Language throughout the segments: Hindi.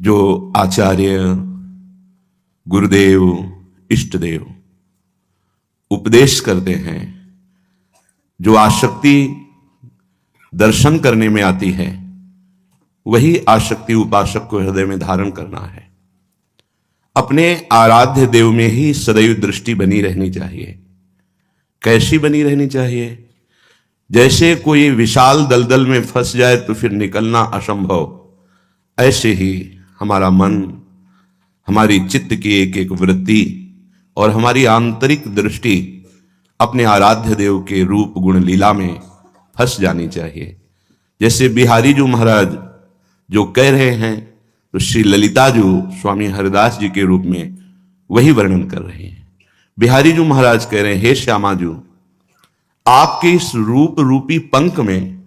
जो आचार्य, गुरुदेव, इष्टदेव उपदेश करते हैं, जो आसक्ति दर्शन करने में आती है, वही आसक्ति उपासक को हृदय में धारण करना है। अपने आराध्य देव में ही सदैव दृष्टि बनी रहनी चाहिए। कैसी बनी रहनी चाहिए? जैसे कोई विशाल दलदल में फंस जाए तो फिर निकलना असंभव, ऐसे ही हमारा मन, हमारी चित्त की एक एक वृत्ति और हमारी आंतरिक दृष्टि अपने आराध्य देव के रूप गुण लीला में फंस जानी चाहिए। जैसे बिहारी जी महाराज जो कह रहे हैं, तो श्री ललिता जी स्वामी हरिदास जी के रूप में वही वर्णन कर रहे हैं। बिहारी जी महाराज कह रहे हैं, हे श्यामा जी, आपके इस रूप रूपी पंख में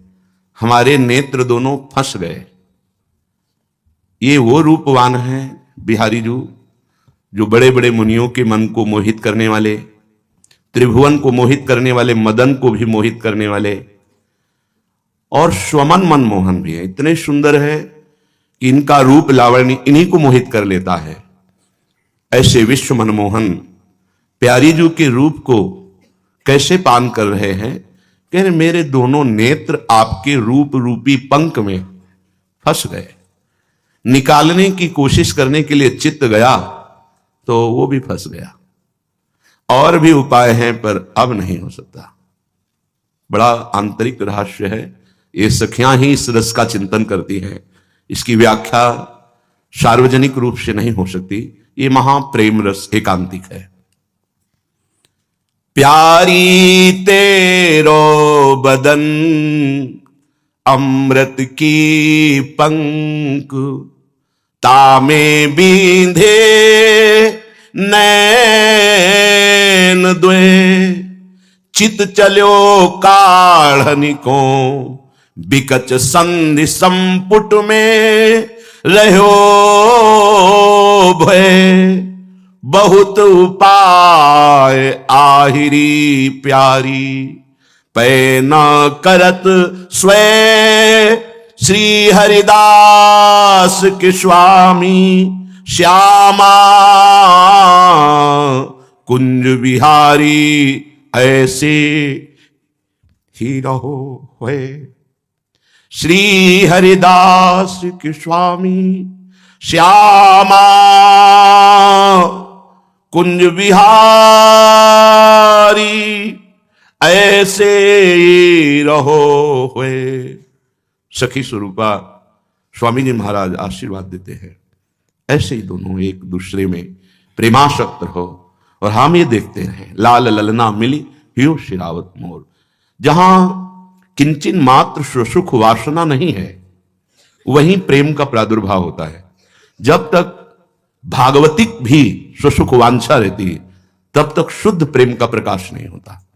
हमारे नेत्र दोनों फंस गए। ये वो रूपवान हैं बिहारी जी, जो बड़े बड़े मुनियों के मन को मोहित करने वाले, त्रिभुवन को मोहित करने वाले, मदन को भी मोहित करने वाले, और स्वमन मनमोहन भी है। इतने सुंदर है कि इनका रूप लावण्य इन्हीं को मोहित कर लेता है। ऐसे विश्व मनमोहन प्यारी जी के रूप को कैसे पान कर रहे हैं? कह रहे मेरे दोनों नेत्र आपके रूप रूपी पंख में फंस गए। निकालने की कोशिश करने के लिए चित्त गया तो वो भी फंस गया। और भी उपाय हैं पर अब नहीं हो सकता। बड़ा आंतरिक रहस्य है। ये सखियां ही इस रस का चिंतन करती हैं। इसकी व्याख्या सार्वजनिक रूप से नहीं हो सकती। ये महाप्रेम रस एकांतिक है। प्यारी तेरो बदन अमृत की पंख, तामे बींधे नैन द्वे, चित चलो काढ़निको बिकच संधि संपुट में रहो भय, बहुत उपाय आहिरी प्यारी, पै न करत स्वयं श्री हरिदास के स्वामी श्यामा कुंज बिहारी ऐसे ही रहो है। श्री हरिदास के स्वामी श्यामा कुंज बिहारी ऐसे ही रहो हुए। सखी स्वरूपा स्वामी जी महाराज आशीर्वाद देते हैं, ऐसे ही दोनों एक दूसरे में प्रेमासक्त रहो। और हम ये देखते रहे, लाल ललना मिली हियो शिरावत मोर। जहां किंचिन मात्र सुख वासना नहीं है, वहीं प्रेम का प्रादुर्भाव होता है। जब तक भागवतिक भी सुख वांछा रहती है, तब तक शुद्ध प्रेम का प्रकाश नहीं होता।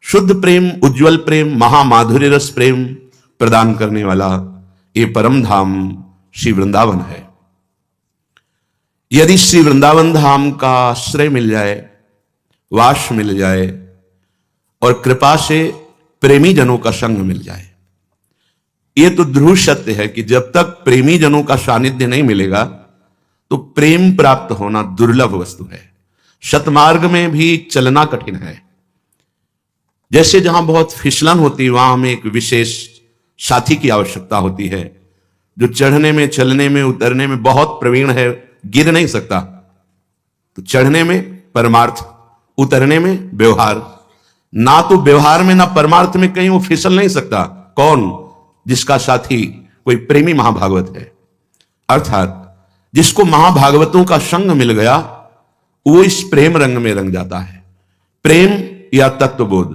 शुद्ध प्रेम, उज्जवल प्रेम, महामाधुर्य रस प्रेम प्रदान करने वाला ये परम धाम श्री वृंदावन है। यदि श्री वृंदावन धाम का आश्रय मिल जाए, वास मिल जाए, और कृपा से प्रेमी जनों का संग मिल जाए, ये तो ध्रुव सत्य है कि जब तक प्रेमी जनों का सानिध्य नहीं मिलेगा तो प्रेम प्राप्त होना दुर्लभ वस्तु है। शतमार्ग में भी चलना कठिन है। जैसे जहां बहुत फिसलन होती है, वहां हमें एक विशेष साथी की आवश्यकता होती है, जो चढ़ने में, चलने में, उतरने में बहुत प्रवीण है, गिर नहीं सकता। तो चढ़ने में परमार्थ, उतरने में व्यवहार। ना तो व्यवहार में ना परमार्थ में कहीं वो फिसल नहीं सकता। कौन? जिसका साथी कोई प्रेमी महाभागवत है। अर्थात जिसको महाभागवतों का संग मिल गया, वो इस प्रेम रंग में रंग जाता है। प्रेम या तत्वबोध,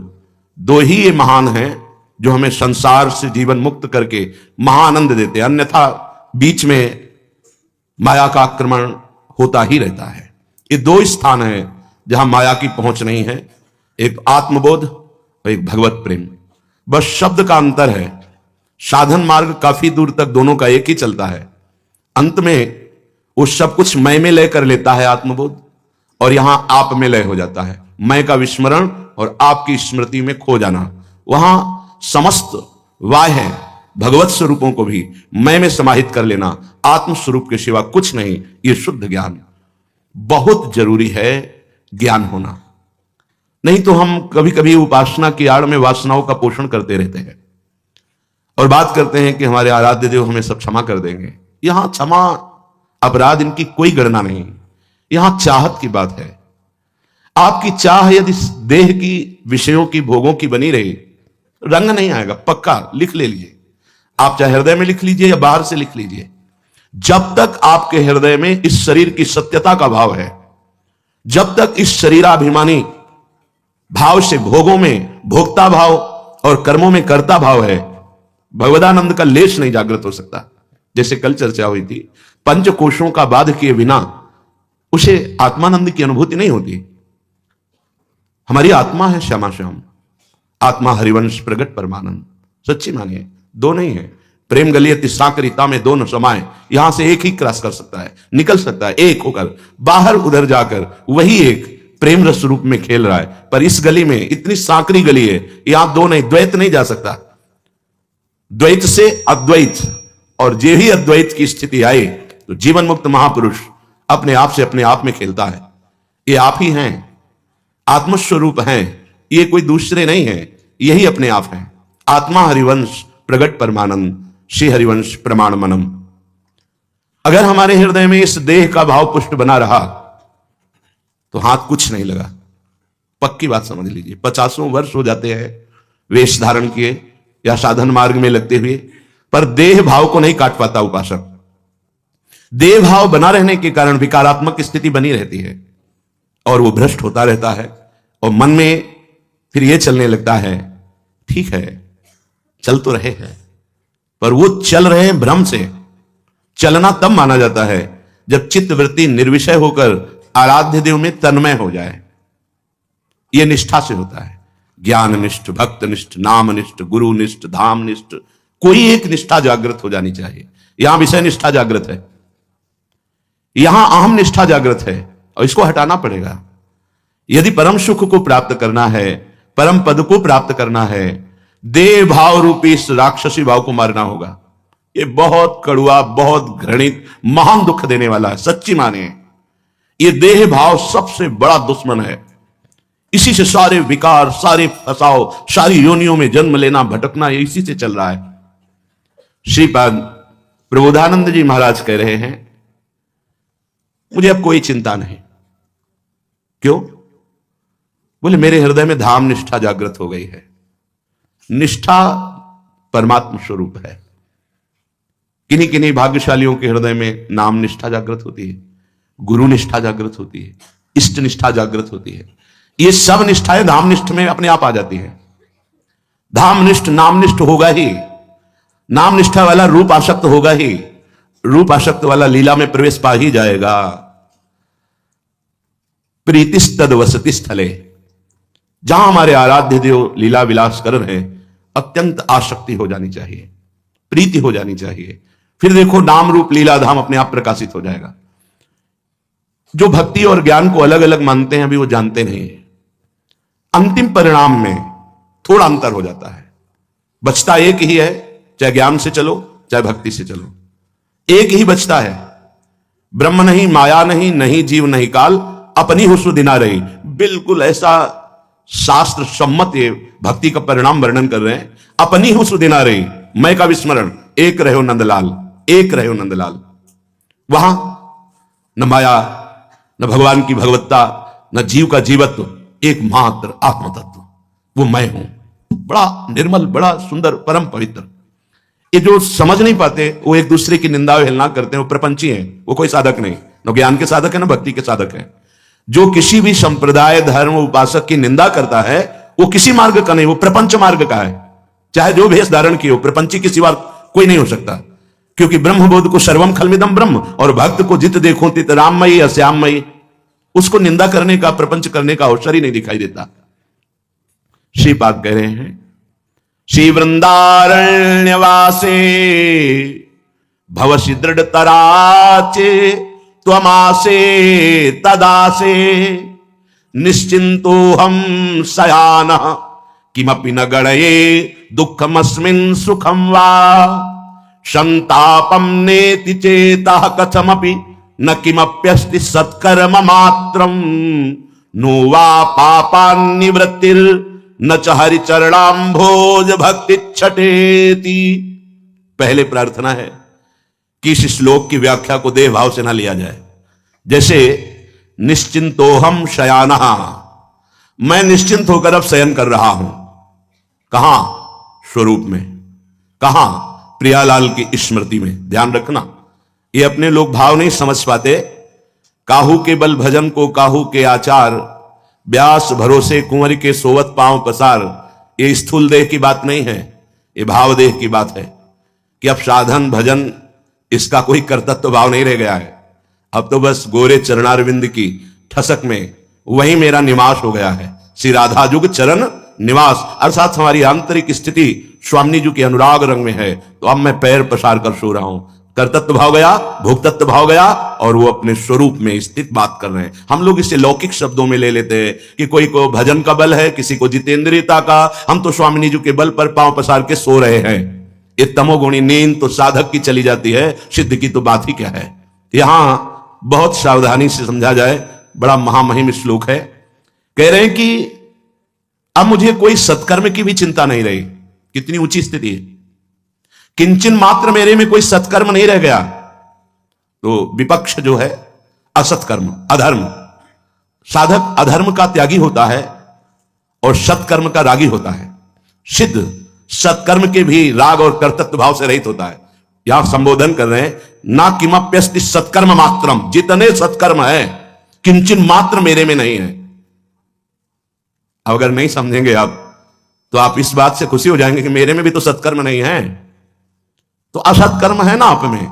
दो ही ये महान हैं जो हमें संसार से जीवन मुक्त करके महाआनंद देते हैं। अन्यथा बीच में माया का आक्रमण होता ही रहता है। ये दो स्थान हैं जहां माया की पहुंच नहीं है, एक आत्मबोध और एक भगवत प्रेम। बस शब्द का अंतर है। साधन मार्ग काफी दूर तक दोनों का एक ही चलता है। अंत में वो सब कुछ मैं में लय कर लेता है आत्मबोध, और यहां आप में लय हो जाता है। मैं का विस्मरण और आपकी स्मृति में खो जाना। वहां समस्त वाह्य भगवत स्वरूपों को भी मैं में समाहित कर लेना, आत्म स्वरूप के सिवा कुछ नहीं, ये शुद्ध ज्ञान। बहुत जरूरी है ज्ञान होना, नहीं तो हम कभी कभी उपासना की आड़ में वासनाओं का पोषण करते रहते हैं और बात करते हैं कि हमारे आराध्य देव हमें सब क्षमा कर देंगे। यहां क्षमा अपराध इनकी कोई गणना नहीं, यहां चाहत की बात है। आपकी चाह यदि देह की विषयों की भोगों की बनी रही, रंग नहीं आएगा, पक्का लिख ले लीजिए। आप चाहे हृदय में लिख लीजिए या बाहर से लिख लीजिए, जब तक आपके हृदय में इस शरीर की सत्यता का भाव है, जब तक इस शरीराभिमानी भाव से भोगों में भोक्ता भाव और कर्मों में कर्ता भाव है, भगवदानंद का लेश नहीं जागृत हो सकता। जैसे कल चर्चा हुई थी, पंचकोशों का बाध किए बिना उसे आत्मानंद की अनुभूति नहीं होती। हमारी आत्मा है श्यामा श्याम, आत्मा हरिवंश प्रगट परमानंद। सच्ची मानिए, दो नहीं है। प्रेम गलियति साकरिता में दो न समाए, यहां से एक ही क्रॉस कर सकता है, निकल सकता है एक होकर, बाहर उधर जाकर वही एक प्रेम रस रूप में खेल रहा है। पर इस गली में इतनी सांकरी गली है, यहां दो नहीं, द्वैत नहीं जा सकता। द्वैत से अद्वैत, और जे ही अद्वैत की स्थिति आए तो जीवन मुक्त महापुरुष अपने आप से अपने आप में खेलता है। ये आप ही हैं, आत्मस्वरूप हैं, ये कोई दूसरे नहीं है, यही अपने आप हैं। आत्मा हरिवंश प्रगट परमानंद, श्री हरिवंश प्रमाण मनम। अगर हमारे हृदय में इस देह का भाव पुष्ट बना रहा तो हाथ कुछ नहीं लगा, पक्की बात समझ लीजिए। 50 वर्ष हो जाते हैं वेश धारण किए या साधन मार्ग में लगते हुए, पर देह भाव को नहीं काट पाता उपासक। देह भाव बना रहने के कारण विकारात्मक स्थिति बनी रहती है और वो भ्रष्ट होता रहता है, और मन में फिर ये चलने लगता है, ठीक है चल तो रहे हैं, पर वो चल रहे हैं भ्रम से। चलना तब माना जाता है जब चित्त वृत्ति निर्विषय होकर आराध्य देव में तन्मय हो जाए। यह निष्ठा से होता है, ज्ञान निष्ठ, भक्त निष्ठ, नाम निष्ठ, गुरु निष्ठ, धाम निष्ठ, कोई एक निष्ठा जागृत हो जानी चाहिए। यहां विषय निष्ठा जागृत है, यहां अहम निष्ठा जागृत है, और इसको हटाना पड़ेगा। यदि परम सुख को प्राप्त करना है, परम पद को प्राप्त करना है, देह भाव रूपी इस राक्षसी भाव को मारना होगा। ये बहुत कड़ुआ, बहुत घृणित, महान दुख देने वाला है। सच्ची माने, ये देह भाव सबसे बड़ा दुश्मन है। इसी से सारे विकार, सारे फसाव, सारी योनियों में जन्म लेना, भटकना, ये इसी से चल रहा है। श्रीपाद प्रबोधानंद जी महाराज कह रहे हैं, मुझे अब कोई चिंता नहीं। क्यों? बोले मेरे हृदय में धाम निष्ठा जागृत हो गई है। निष्ठा परमात्मा स्वरूप है। किन्हीं किन्हीं भाग्यशालियों के हृदय में नाम निष्ठा जागृत होती है, गुरु निष्ठा जागृत होती है, इष्ट निष्ठा जागृत होती है। ये सब निष्ठाएं धाम निष्ठ में अपने आप आ जाती है। धाम निष्ठ नाम निष्ठ होगा ही, नाम निष्ठा वाला रूप आसक्त होगा ही, रूप आसक्त वाला लीला में प्रवेश पा ही जाएगा। प्रीतिस्तद वसति स्थले, जहां हमारे आराध्य देव लीला विलास कर रहे हैं, अत्यंत आसक्ति हो जानी चाहिए, प्रीति हो जानी चाहिए। फिर देखो नाम रूप लीला धाम अपने आप प्रकाशित हो जाएगा। जो भक्ति और ज्ञान को अलग अलग मानते हैं, अभी वो जानते नहीं। अंतिम परिणाम में थोड़ा अंतर हो जाता है, बचता एक ही है, चाहे ज्ञान से चलो चाहे भक्ति से चलो, एक ही बचता है। ब्रह्म नहीं, माया नहीं, नहीं जीव नहीं काल, अपनी हुस्न दिना रही। बिल्कुल ऐसा शास्त्र सम्मत ये भक्ति का परिणाम वर्णन कर रहे हैं। अपनी हुस्न दिना रही, मैं का विस्मरण, एक रहो नंदलाल, एक रहो नंदलाल। वहां न माया, न भगवान की भगवत्ता, न जीव का जीवत्व, एकमात्र आत्म तत्व, वो मैं हूं। बड़ा निर्मल, बड़ा सुंदर, परम पवित्र। ये जो समझ नहीं पाते, वो एक दूसरे की निंदा हेलना करते हैं, वो प्रपंची हैं, वो कोई साधक नहीं, न ज्ञान के साधक है, न भक्ति के साधक है। जो किसी भी संप्रदाय, धर्म, उपासक की निंदा करता है, वो किसी मार्ग का नहीं, वो प्रपंच मार्ग का है। चाहे जो भेष धारण की हो, प्रपंची के सिवा कोई नहीं हो सकता। क्योंकि ब्रह्मबोध को सर्वम खलमिदम ब्रह्म, और भक्त को जित देखो तित राममयी अश्यामयी, उसको निंदा करने का, प्रपंच करने का अवसर ही नहीं दिखाई देता। श्रीपाद कह रहे हैं, श्री वृंदारण्यवासे भवसि दृढ़तराचे त्वमासे तदासे निश्चिंतो हम शयानः किमपि न गणये दुःखमस्मिन् सुखं वा संतापं नेति चेतः कथमपि न किमप्यस्ति सत्कर्म मात्रम नो वा पापान्निवृत्तिर् न च हरिचरणाम्भोज भक्ति छटेति। पहले प्रार्थना है कि इस श्लोक की व्याख्या को देह भाव से ना लिया जाए। जैसे निश्चिंतोहम शयानः, मैं निश्चिंत होकर अब शयन कर रहा हूं। कहां? स्वरूप में। कहां? प्रियालाल की स्मृति में। ध्यान रखना, ये अपने लोग भाव नहीं समझ पाते। काहू के बल भजन को काहू के आचार, व्यास भरोसे कुंवर के सोवत पांव पसार। ये स्थूल देह की बात नहीं है, ये भाव देह की बात है कि अब साधन भजन इसका कोई कर्तव्य भाव नहीं रह गया है। अब तो बस गोरे चरणारविंद की ठसक में वही मेरा निवास हो गया है। श्री राधा जुग चरण निवास अर्थात हमारी आंतरिक स्थिति स्वामी जी के अनुराग रंग में है। तो अब मैं पैर पसार कर सो रहा हूं। कर्तत्व भाव गया, भोक्तत्व भाव गया और वो अपने स्वरूप में स्थित बात कर रहे हैं। हम लोग इसे लौकिक शब्दों में ले लेते हैं कि कोई को भजन का बल है, किसी को जितेंद्रियता का। हम तो स्वामी जी के बल पर पांव पसार के सो रहे हैं। ये तमोगुणी नींद तो साधक की चली जाती है, सिद्ध की तो बात ही क्या है। यहां बहुत सावधानी से समझा जाए, बड़ा महामहिम श्लोक है। कह रहे हैं कि अब मुझे कोई सत्कर्म की भी चिंता नहीं रही। कितनी ऊंची स्थिति है। किंचन मात्र मेरे में कोई सत्कर्म नहीं रह गया। तो विपक्ष जो है असत्कर्म, अधर्म। साधक अधर्म का त्यागी होता है और सत्कर्म का रागी होता है। सिद्ध सत्कर्म के भी राग और कर्तव्य भाव से रहित होता है। यहां संबोधन कर रहे हैं, ना किमप्यस्ति सत्कर्म मात्रम, जितने सत्कर्म है किंचन मात्र मेरे में नहीं है। अगर नहीं समझेंगे आप तो आप इस बात से खुशी हो जाएंगे कि मेरे में भी तो सत्कर्म नहीं है। तो असत्कर्म है ना आप में,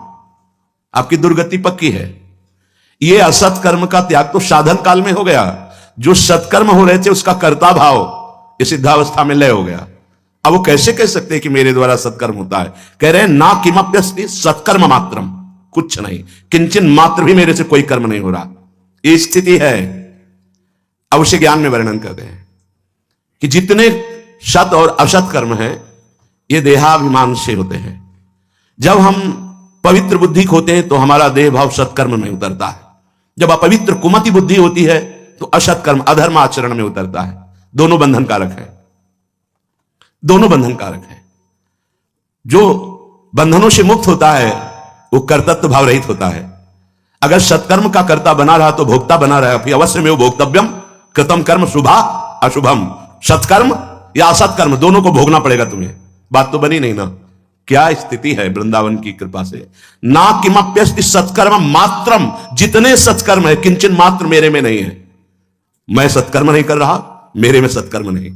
आपकी दुर्गति पक्की है। यह असत्कर्म का त्याग तो साधन काल में हो गया। जो सत्कर्म हो रहे थे उसका कर्ता भाव इस सिद्धावस्था में लय हो गया। अब वो कैसे कह सकते हैं कि मेरे द्वारा सत्कर्म होता है? कह रहे हैं ना किमप्यस्ति सत्कर्म मात्रम, कुछ नहीं, किंचन मात्र भी मेरे से कोई कर्म नहीं हो रहा। ये स्थिति है। अब उसे ज्ञान में वर्णन करते हैं कि जितने सत और असत कर्म हैं ये देहाभिमान से होते हैं। जब हम पवित्र बुद्धि खोते हैं तो हमारा देह भाव सत्कर्म में उतरता है। जब अपवित्र कुमति बुद्धि होती है तो असत कर्म अधर्म आचरण में उतरता है। दोनों बंधन कारक है, दोनों बंधन कारक है। जो बंधनों से मुक्त होता है वो कर्तव्य भाव रहित होता है। अगर सत्कर्म का कर्ता बना रहा तो भोक्ता बना रहा, फिर अवश्य में वो भोक्तव्यम कृतम कर्म शुभा अशुभम, सत्कर्म या असत्कर्म दोनों को भोगना पड़ेगा तुम्हें। बात तो बनी नहीं ना। क्या स्थिति है वृंदावन की कृपा से। ना किमप्यस्ति सत्कर्म मात्रम, जितने सत्कर्म है किंचन मात्र मेरे में नहीं है। मैं सत्कर्म नहीं कर रहा, मेरे में सत्कर्म नहीं।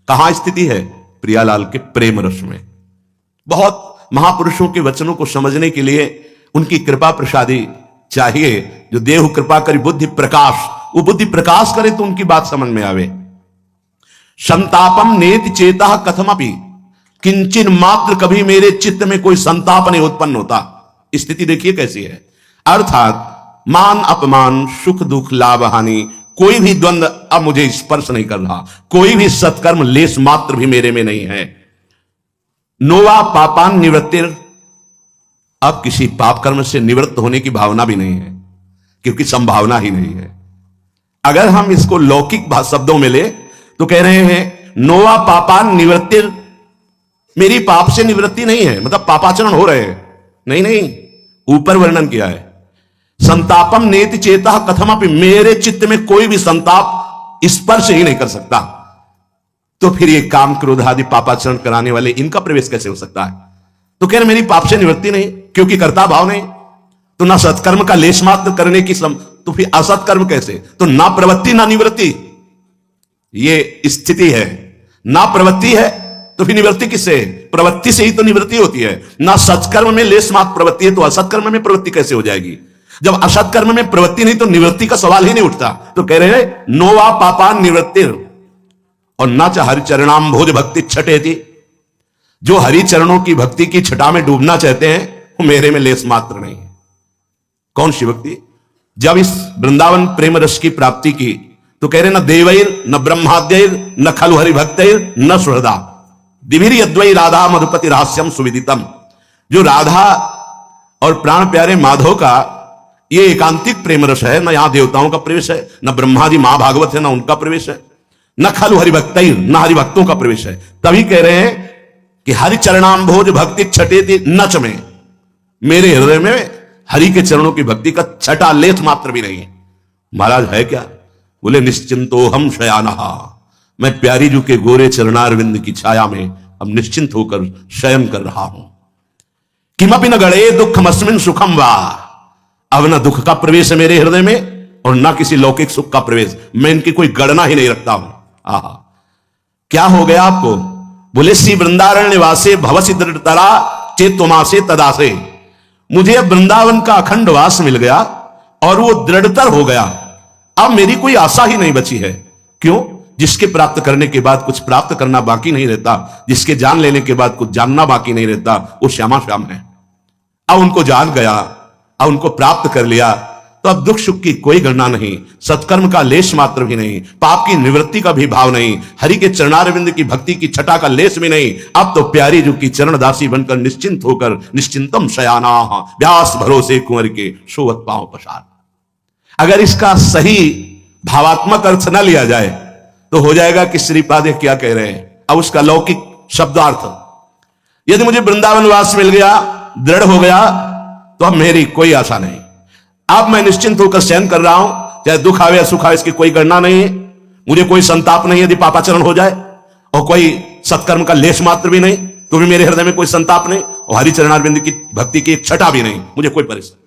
कहां स्थिति है? प्रियालाल के प्रेम रस में। बहुत महापुरुषों के वचनों को समझने के लिए उनकी कृपा प्रसादी चाहिए। जो देव कृपा करी बुद्धि प्रकाश, वो बुद्धि प्रकाश करे तो उनकी बात समझ में आवे। संतापम नेति चेता कथमपि, किंचन मात्र कभी मेरे चित्त में कोई संताप नहीं उत्पन्न होता। स्थिति देखिए कैसी है। अर्थात मान अपमान सुख दुख लाभ हानि कोई भी द्वंद्व अब मुझे स्पर्श नहीं कर रहा। कोई भी सत्कर्म लेस मात्र भी मेरे में नहीं है। नोवा पापान निवृत्तिर, अब किसी पाप कर्म से निवृत्त होने की भावना भी नहीं है, क्योंकि संभावना ही नहीं है। अगर हम इसको लौकिक शब्दों में ले तो कह रहे हैं नोवा पापान निवृत्तिर, मेरी पाप से निवृत्ति नहीं है, मतलब पापाचरण हो रहे हैं। नहीं नहीं, ऊपर वर्णन किया है। संतापम नेति चेता कथमपि, मेरे चित्त में कोई भी संताप स्पर्श ही नहीं कर सकता। तो फिर ये काम क्रोध आदि पापाचरण कराने वाले इनका प्रवेश कैसे हो सकता है? तो कह रहे मेरी पाप से निवृत्ति नहीं, क्योंकि कर्ता भाव नहीं। तो ना सत्कर्म का लेश मात्र करने की तो फिर असत्कर्म कैसे? तो ना प्रवृत्ति ना निवृत्ति, ये स्थिति है। ना प्रवृत्ति है तो फिर निवृत्ति किससे? प्रवृत्ति से ही तो निवृत्ति होती है। ना सत्कर्म में लेश मात्र प्रवृत्ति है तो असत्कर्म में प्रवृत्ति कैसे हो जाएगी? जब असत्कर्म में प्रवृत्ति नहीं तो निवृत्ति का सवाल ही नहीं उठता। तो कह रहे हैं नोवा पापान निवृत्तिर और ना च हरिचरणाम भोज भक्ति छटेति, जो हरि चरणों की भक्ति की छटा में डूबना चाहते हैं वो मेरे में लेस मात्र नहीं है। कौन सी भक्ति? जब इस वृंदावन प्रेम रस की प्राप्ति की तो कह रहे न देवैर न ब्रह्माद्यैर न खलु हरिभक्तैर न सुहृदा दिभिर यद्वै राधा मधुपति रहस्यम सुविदितम। जो राधा और प्राण प्यारे माधव का ये एकांतिक प्रेम रस है, न यहां देवताओं का प्रवेश है, न ब्रह्मा जी मां भागवत है, न उनका प्रवेश है, न खलु हरिभक्तैर न हरिभक्तों का प्रवेश है। तभी कह रहे हैं कि हरि चरणाम्भोज भक्ति छटेति नच में, मेरे हृदय में हरि के चरणों की भक्ति का छटा लेथ मात्र भी नहीं है। महाराज है क्या? बोले निश्चिंतो हम शयानहा, मैं प्यारी जू के गोरे चरणारविंद की छाया में अब निश्चिंत होकर शयन कर रहा हूं। किमपि न गणे दुखमस्मिन सुखम वा, अब न दुख का प्रवेश है मेरे हृदय में और न किसी लौकिक सुख का प्रवेश, मैं इनकी कोई गणना ही नहीं रखता हूं। आहा, क्या हो गया आपको? बोले श्री वृंदावन निवासे भवसी दृढ़तरा चेतुमासे तदासे, मुझे अब वृंदावन का अखंड वास मिल गया और वो दृढ़तर हो गया। अब मेरी कोई आशा ही नहीं बची है। क्यों? जिसके प्राप्त करने के बाद कुछ प्राप्त करना बाकी नहीं रहता, जिसके जान लेने के बाद कुछ जानना बाकी नहीं रहता, वो श्यामा श्याम है। अब उनको जान गया, अब उनको प्राप्त कर लिया, तो अब दुख सुख की कोई गणना नहीं, सत्कर्म का लेश मात्र भी नहीं, पाप की निवृत्ति का भी भाव नहीं, हरि के चरणारविंद की भक्ति की छटा का लेश भी नहीं। अब तो प्यारी जू की चरण दासी बनकर निश्चिंत होकर निश्चिंतम शयाना व्यास भरोसे कुंवर के सोवत पांव पसार। अगर इसका सही भावात्मक अर्थ न लिया जाए तो हो जाएगा कि श्रीपाद क्या कह रहे हैं। अब उसका लौकिक शब्दार्थ, यदि मुझे वृंदावन वास मिल गया, दृढ़ हो गया, तो अब मेरी कोई आशा नहीं, अब मैं निश्चिंत होकर शयन कर रहा हूं, चाहे दुख आवे या सुख आवे इसकी कोई गणना नहीं है, मुझे कोई संताप नहीं यदि पापाचरण हो जाए, और कोई सत्कर्म का लेश मात्र भी नहीं तो भी मेरे हृदय में कोई संताप नहीं, और हरि चरणारविंद की भक्ति की एक छटा भी नहीं, मुझे कोई परेशानी।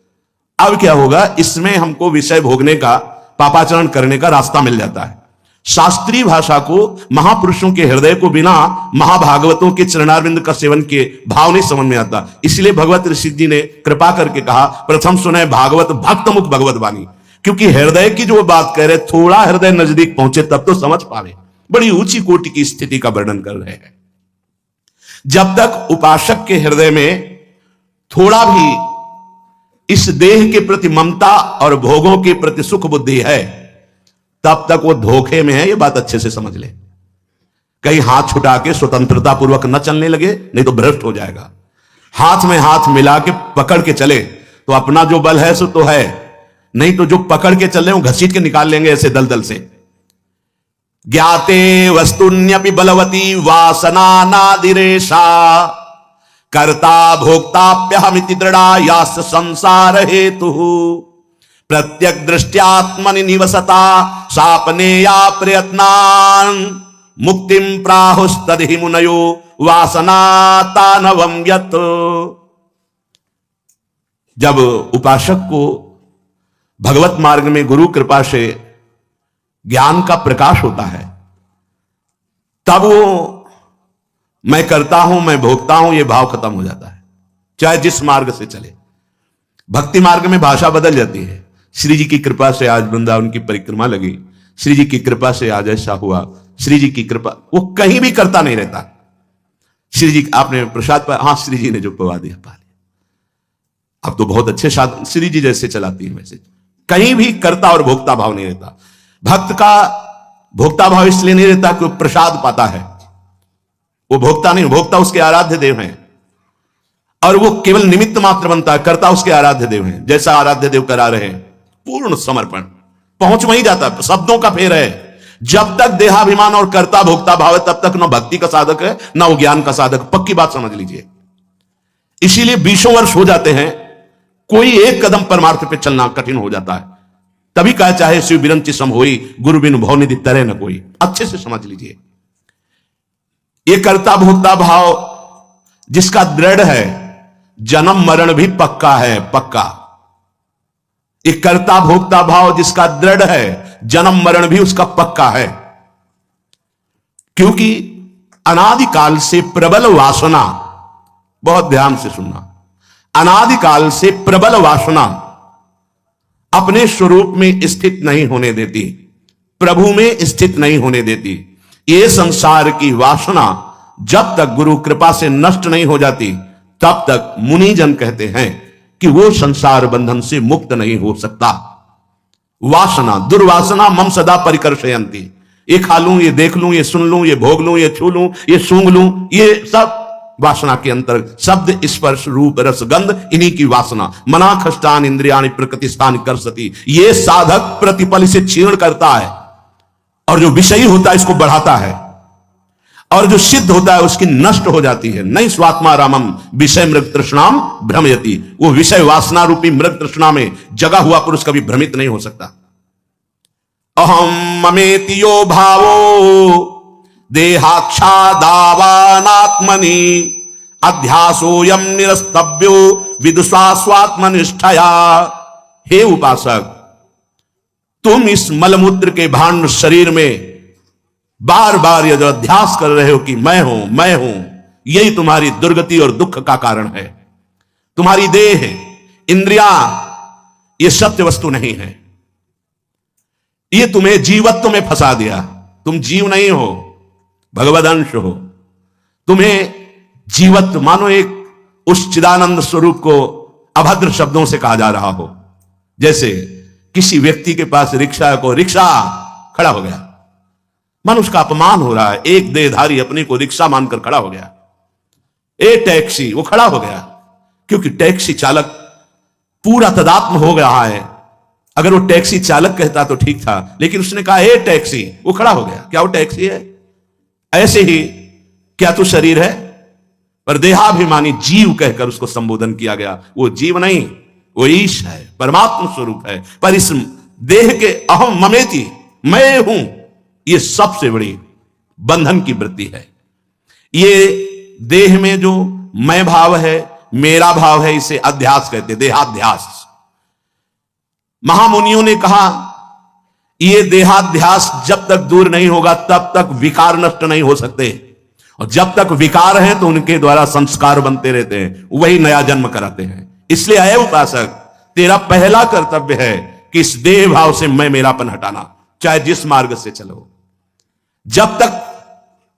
अब क्या होगा? इसमें हमको विषय भोगने का, पापाचरण करने का रास्ता मिल जाता है। शास्त्रीय भाषा को, महापुरुषों के हृदय को बिना महाभागवतों के चरणारविंद का सेवन के भाव नहीं समझ में आता। इसलिए भगवत ऋषि जी ने कृपा करके कहा प्रथम सुने भागवत भक्त मुख भगवत वाणी, क्योंकि हृदय की जो बात कह रहे, थोड़ा हृदय नजदीक पहुंचे तब तो समझ पावे। बड़ी ऊंची कोटि की स्थिति का वर्णन कर रहे हैं। जब तक उपासक के हृदय में थोड़ा भी इस देह के प्रति ममता और भोगों के प्रति सुख बुद्धि है, तब तक वो धोखे में है। ये बात अच्छे से समझ ले। कहीं हाथ छुटा के स्वतंत्रता पूर्वक न चलने लगे, नहीं तो भ्रष्ट हो जाएगा। हाथ में हाथ मिला के पकड़ के चले तो अपना जो बल है सो तो है, नहीं तो जो पकड़ के चल रहे वो घसीट के निकाल लेंगे ऐसे दलदल से। ज्ञाते वस्तुन्यपि बलवती वासना नादिरेशा कर्ता भोक्ताप्यहमिति दृढ़ा यास संसार हेतु प्रत्यक दृष्ट्यात्मनि निवसता सापने या प्रयत्नान मुक्तिम प्राहुस्तदहि मुनयो वासना तानवम यत। जब उपासक को भगवत मार्ग में गुरु कृपा से ज्ञान का प्रकाश होता है, तब वो मैं करता हूं, मैं भोगता हूं, ये भाव खत्म हो जाता है। चाहे जिस मार्ग से चले, भक्ति मार्ग में भाषा बदल जाती है। श्री जी की कृपा से आज वृंदावन की परिक्रमा लगी, श्री जी की कृपा से आज ऐसा हुआ, श्री जी की कृपा, वो कहीं भी करता नहीं रहता। श्री जी आपने प्रसाद पा, हाँ श्री जी ने जो पवा दिया पा लिया। अब तो बहुत अच्छे साधन श्री जी जैसे चलाती है, वैसे कहीं भी करता और भोक्ता भाव नहीं रहता। भक्त का भोक्ता भाव इसलिए नहीं रहता कि वो प्रसाद पाता है, वो भोक्ता नहीं, भोक्ता उसके आराध्य देव हैं, और वो केवल निमित्त मात्र बनता है, करता उसके आराध्य देव हैं। जैसा आराध्य देव करा रहे हैं, पूर्ण समर्पण, पहुंच वहीं जाता है। शब्दों का फेर है। जब तक देहाभिमान और कर्ता भोक्ता भाव है, तब तक न भक्ति का साधक है न वो ज्ञान का साधक। पक्की बात समझ लीजिए। इसीलिए 20 वर्ष हो जाते हैं, कोई एक कदम परमार्थ पे चलना कठिन हो जाता है। तभी कहा चाहे शिव बिरंची सम होई, गुरु बिनु भव निधि तरे न कोई। अच्छे से समझ लीजिए। ये कर्ता भोक्ता भाव जिसका दृढ़ है, जन्म मरण भी पक्का है, पक्का। ये कर्ता भोक्ता भाव जिसका दृढ़ है, जन्म मरण भी उसका पक्का है। क्योंकि अनादिकाल से प्रबल वासना, बहुत ध्यान से सुनना, अनादिकाल से प्रबल वासना अपने स्वरूप में स्थित नहीं होने देती, प्रभु में स्थित नहीं होने देती। ये संसार की वासना जब तक गुरु कृपा से नष्ट नहीं हो जाती, तब तक मुनिजन कहते हैं कि वो संसार बंधन से मुक्त नहीं हो सकता। वासना दुर्वासना मम सदा परिकर्षयन्ति। ये खा लूं, ये देख लूं, ये सुन लूं, ये भोग लूं, ये छू लूं, ये सूंघ लूं, ये सब वासना के अंतर्गत। शब्द स्पर्श रूप रस गंध, इन्हीं की वासना। मना खष्टान इंद्रियाणि प्रकृतिस्थान कर्षति। ये साधक प्रतिपल से क्षीण करता है, और जो विषयी होता है इसको बढ़ाता है, और जो सिद्ध होता है उसकी नष्ट हो जाती है। नहीं स्वात्मा रामम विषय मृग तृष्णाम भ्रमयति। वो विषय वासना रूपी मृग तृष्णा में जगा हुआ पुरुष कभी भ्रमित नहीं हो सकता। अहम ममेति यो भावो देहाक्षादावानात्मनि अध्यासोयम निरस्तव्यो विदुषा स्वात्मनिष्ठया। हे उपासक, तुम इस मलमूत्र के भांड शरीर में बार बार यह जो अध्यास कर रहे हो कि मैं हूं मैं हूं, यही तुम्हारी दुर्गति और दुख का कारण है। तुम्हारी देह इंद्रियां ये सत्य वस्तु नहीं है। ये तुम्हें जीवत्व में फंसा दिया। तुम जीव नहीं हो, भगवद अंश हो। तुम्हें जीवत्व मानो एक उस चिदानंद स्वरूप को अभद्र शब्दों से कहा जा रहा हो। जैसे किसी व्यक्ति के पास रिक्शा खड़ा हो गया, मन उसका अपमान हो रहा है। एक देहधारी अपने को रिक्शा मानकर खड़ा हो गया। ए टैक्सी, वो खड़ा हो गया क्योंकि टैक्सी चालक पूरा तदात्म हो गया है। अगर वो टैक्सी चालक कहता तो ठीक था, लेकिन उसने कहा ए टैक्सी, वो खड़ा हो गया। क्या वो टैक्सी है? ऐसे ही क्या तू शरीर है? पर देहाभिमानी जीव कहकर उसको संबोधन किया गया। वो जीव नहीं, वो ईश है, परमात्मा स्वरूप है। पर इस देह के अहम ममेति, मैं हूं, ये सबसे बड़ी बंधन की वृत्ति है। ये देह में जो मैं भाव है, मेरा भाव है, इसे अध्यास कहते, देहाध्यास। महामुनियों ने कहा ये देहाध्यास जब तक दूर नहीं होगा तब तक विकार नष्ट नहीं हो सकते, और जब तक विकार हैं तो उनके द्वारा संस्कार बनते रहते हैं, वही नया जन्म कराते हैं। इसलिए आए उपासक, तेरा पहला कर्तव्य है कि इस देह भाव से मैं मेरापन हटाना, चाहे जिस मार्ग से चलो। जब तक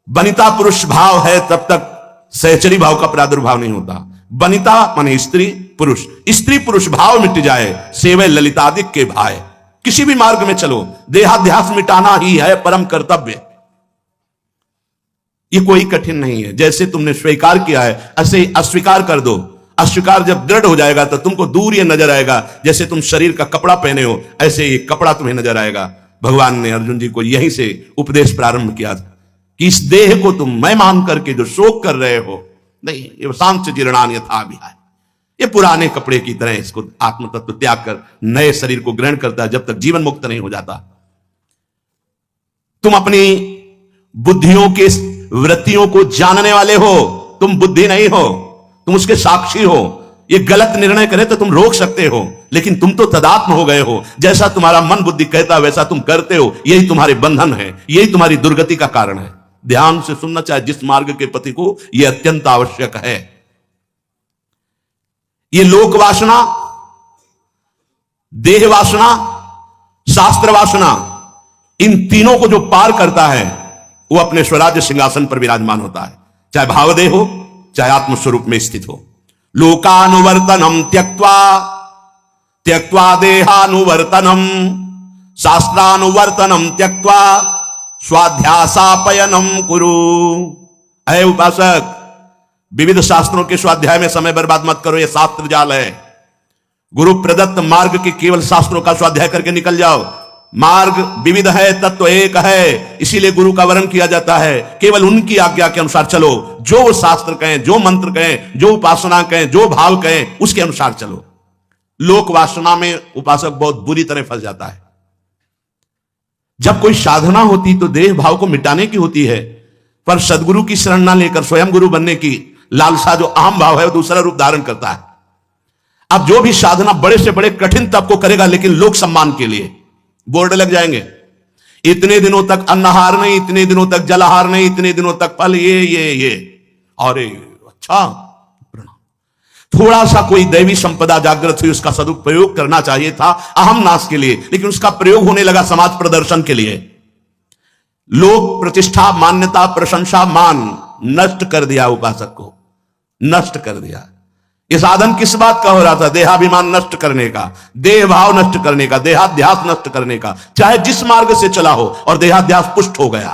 बनिता पुरुष भाव है तब तक सहचरी भाव का प्रादुर्भाव नहीं होता। बनिता माने स्त्री पुरुष, स्त्री पुरुष भाव मिट जाए, सेवै ललितादिक के भाई। किसी भी मार्ग में चलो, देहाध्यास मिटाना ही है परम कर्तव्य। ये कोई कठिन नहीं है। जैसे तुमने स्वीकार किया है ऐसे अस्वीकार कर दो। अस्वीकार जब दृढ़ हो जाएगा तो तुमको दूर ये नजर आएगा, जैसे तुम शरीर का कपड़ा पहने हो ऐसे ये कपड़ा तुम्हें नजर आएगा। भगवान ने अर्जुन जी को यहीं से उपदेश प्रारंभ किया था कि इस देह को तुम मैं मान करके जो शोक कर रहे हो, नहीं, ये सांच जीर्णान यथा विहाय, ये पुराने कपड़े की तरह इसको आत्म तत्व त्याग कर नए शरीर को ग्रहण करता है जब तक जीवन मुक्त नहीं हो जाता। तुम अपनी बुद्धियों के वृत्तियों को जानने वाले हो, तुम बुद्धि नहीं हो, तुम उसके साक्षी हो। ये गलत निर्णय करे तो तुम रोक सकते हो, लेकिन तुम तो तदात्म हो गए हो। जैसा तुम्हारा मन बुद्धि कहता है वैसा तुम करते हो। यही तुम्हारे बंधन है, यही तुम्हारी दुर्गति का कारण है। ध्यान से सुनना, चाहे जिस मार्ग के पति को यह अत्यंत आवश्यक है। ये लोक वासना, देह वासना, शास्त्र वासना, इन तीनों को जो पार करता है वो अपने स्वराज्य सिंहासन पर विराजमान होता है, चाहे भावदेह हो चाहे आत्मस्वरूप में स्थित हो। लोकानुवर्तनम त्यक्त्वा त्यक्त्वा देहानुवर्तनम, शास्त्रानुवर्तनम त्यक्त्वा स्वाध्यासापयनम कुरु। ऐ उपासक, विविध शास्त्रों के स्वाध्याय में समय बर्बाद मत करो, यह शास्त्र जाल है। गुरु प्रदत्त मार्ग के केवल शास्त्रों का स्वाध्याय करके निकल जाओ। मार्ग विविध है, तत्व एक है, इसीलिए गुरु का वर्ण किया जाता है। केवल उनकी आज्ञा के अनुसार चलो, जो शास्त्र कहें, जो मंत्र कहें, जो उपासना कहें, जो भाव कहें, उसके अनुसार चलो। लोक वासना में उपासक बहुत बुरी तरह फंस जाता है। जब कोई साधना होती तो देह भाव को मिटाने की होती है, पर सदगुरु की शरण ना लेकर स्वयं गुरु बनने की लालसा, जो अहम भाव है, वो दूसरा रूप धारण करता है। अब जो भी साधना बड़े से बड़े कठिन तप को करेगा, लेकिन लोक सम्मान के लिए बोर्ड लग जाएंगे, इतने दिनों तक अन्नहार नहीं, इतने दिनों तक जलहार नहीं, इतने दिनों तक फल ये। अरे अच्छा, थोड़ा सा कोई दैवी संपदा जागृत हुई, उसका सदुपयोग करना चाहिए था अहम नाश के लिए, लेकिन उसका प्रयोग होने लगा समाज प्रदर्शन के लिए। लोक प्रतिष्ठा, मान्यता, प्रशंसा, मान नष्ट कर दिया उपासक को, नष्ट कर दिया। ये साधन किस बात का हो रहा था? देहाभिमान नष्ट करने का, देह भाव नष्ट करने का, देहाध्यास नष्ट करने का। चाहे जिस मार्ग से चला हो और देहाध्यास पुष्ट हो गया,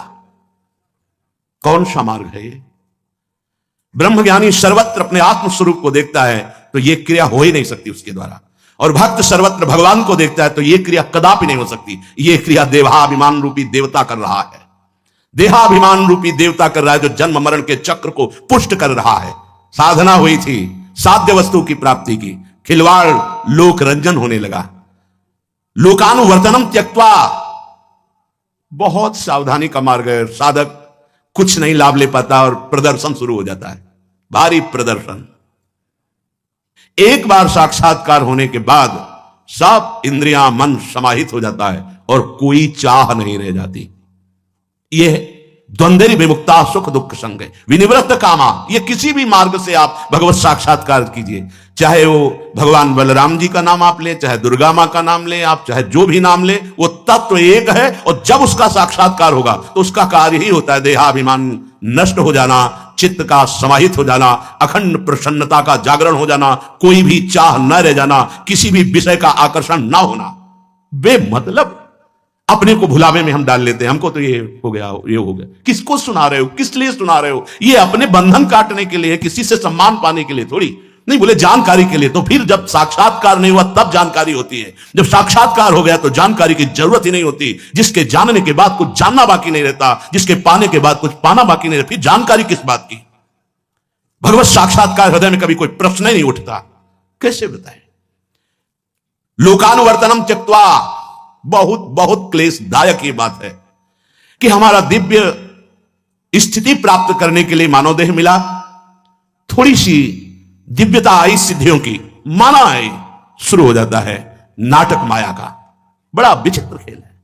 कौन सा मार्ग है ये? ब्रह्मज्ञानी सर्वत्र अपने आत्म स्वरूप को देखता है तो यह क्रिया हो ही नहीं सकती उसके द्वारा, और भक्त सर्वत्र भगवान को देखता है तो यह क्रिया कदापि नहीं हो सकती। यह क्रिया देहाभिमान रूपी देवता कर रहा है, देहाभिमान रूपी देवता कर रहा है, जो जन्म मरण के चक्र को पुष्ट कर रहा है। साधना हुई थी साध्य वस्तु की प्राप्ति की, खिलवाड़ लोक रंजन होने लगा। लोकानुवर्तनम त्यक्त्वा, बहुत सावधानी का मार्ग है। साधक कुछ नहीं लाभ ले पाता और प्रदर्शन शुरू हो जाता है, भारी प्रदर्शन। एक बार साक्षात्कार होने के बाद सब इंद्रियां मन समाहित हो जाता है और कोई चाह नहीं रह जाती। यह द्वंद्वरि विमुक्ता सुख दुख संग विनिवृत्त कामा। ये किसी भी मार्ग से आप भगवत साक्षात्कार कीजिए, चाहे वो भगवान बलराम जी का नाम आप ले, चाहे दुर्गा मां का नाम ले आप, चाहे जो भी नाम ले, वो तत्व एक है। और जब उसका साक्षात्कार होगा तो उसका कार्य ही होता है देहाभिमान नष्ट हो जाना, चित्त का समाहित हो जाना, अखंड प्रसन्नता का जागरण हो जाना, कोई भी चाह न रह जाना, किसी भी विषय का आकर्षण ना होना। बेमतलब अपने को भुलावे में हम डाल लेते हैं, हमको तो ये हो गया, ये हो गया। किसको सुना रहे हो, किस लिए सुना रहे हो? ये अपने बंधन काटने के लिए, किसी से सम्मान पाने के लिए थोड़ी नहीं, बोले जानकारी के लिए। तो फिर जब साक्षात्कार नहीं हुआ तब जानकारी होती है, जब साक्षात्कार हो गया तो जानकारी की जरूरत ही नहीं होती। जिसके जानने के बाद कुछ जानना बाकी नहीं रहता, जिसके पाने के बाद कुछ पाना बाकी नहीं रहता, फिर जानकारी किस बात की? भगवत साक्षात्कार हृदय में कभी कोई प्रश्न ही नहीं उठता, कैसे बताएं? लोकानुवर्तनम त्यक्त्वा, बहुत बहुत क्लेशदायक ये बात है कि हमारा दिव्य स्थिति प्राप्त करने के लिए मानव देह मिला, थोड़ी सी दिव्यता आई सिद्धियों की, माना आई, शुरू हो जाता है नाटक माया का। बड़ा विचित्र खेल है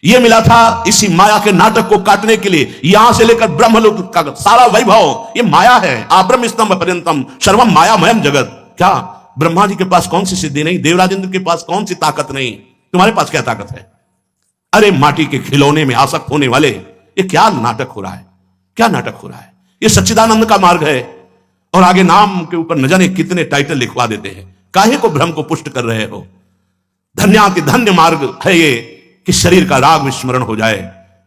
यह। मिला था इसी माया के नाटक को काटने के लिए। यहां से लेकर ब्रह्मलोक का सारा वैभव ये माया है। आब्रह्म स्तंभ पर्यंतम सर्वम मायामयम जगत। क्या ब्रह्मा जी के पास कौन सी सिद्धि नहीं, देवराजेंद्र के पास कौन सी ताकत नहीं, तुम्हारे पास क्या ताकत है? अरे माटी के खिलौने में आसक्त होने वाले, ये क्या नाटक हो रहा है, क्या नाटक हो रहा है? ये सच्चिदानंद का मार्ग है। और आगे नाम के ऊपर न जाने कितने टाइटल लिखवा देते हैं। काहे को भ्रम को पुष्ट कर रहे हो? धन्याति धन्य मार्ग है ये कि शरीर का राग विस्मरण हो जाए,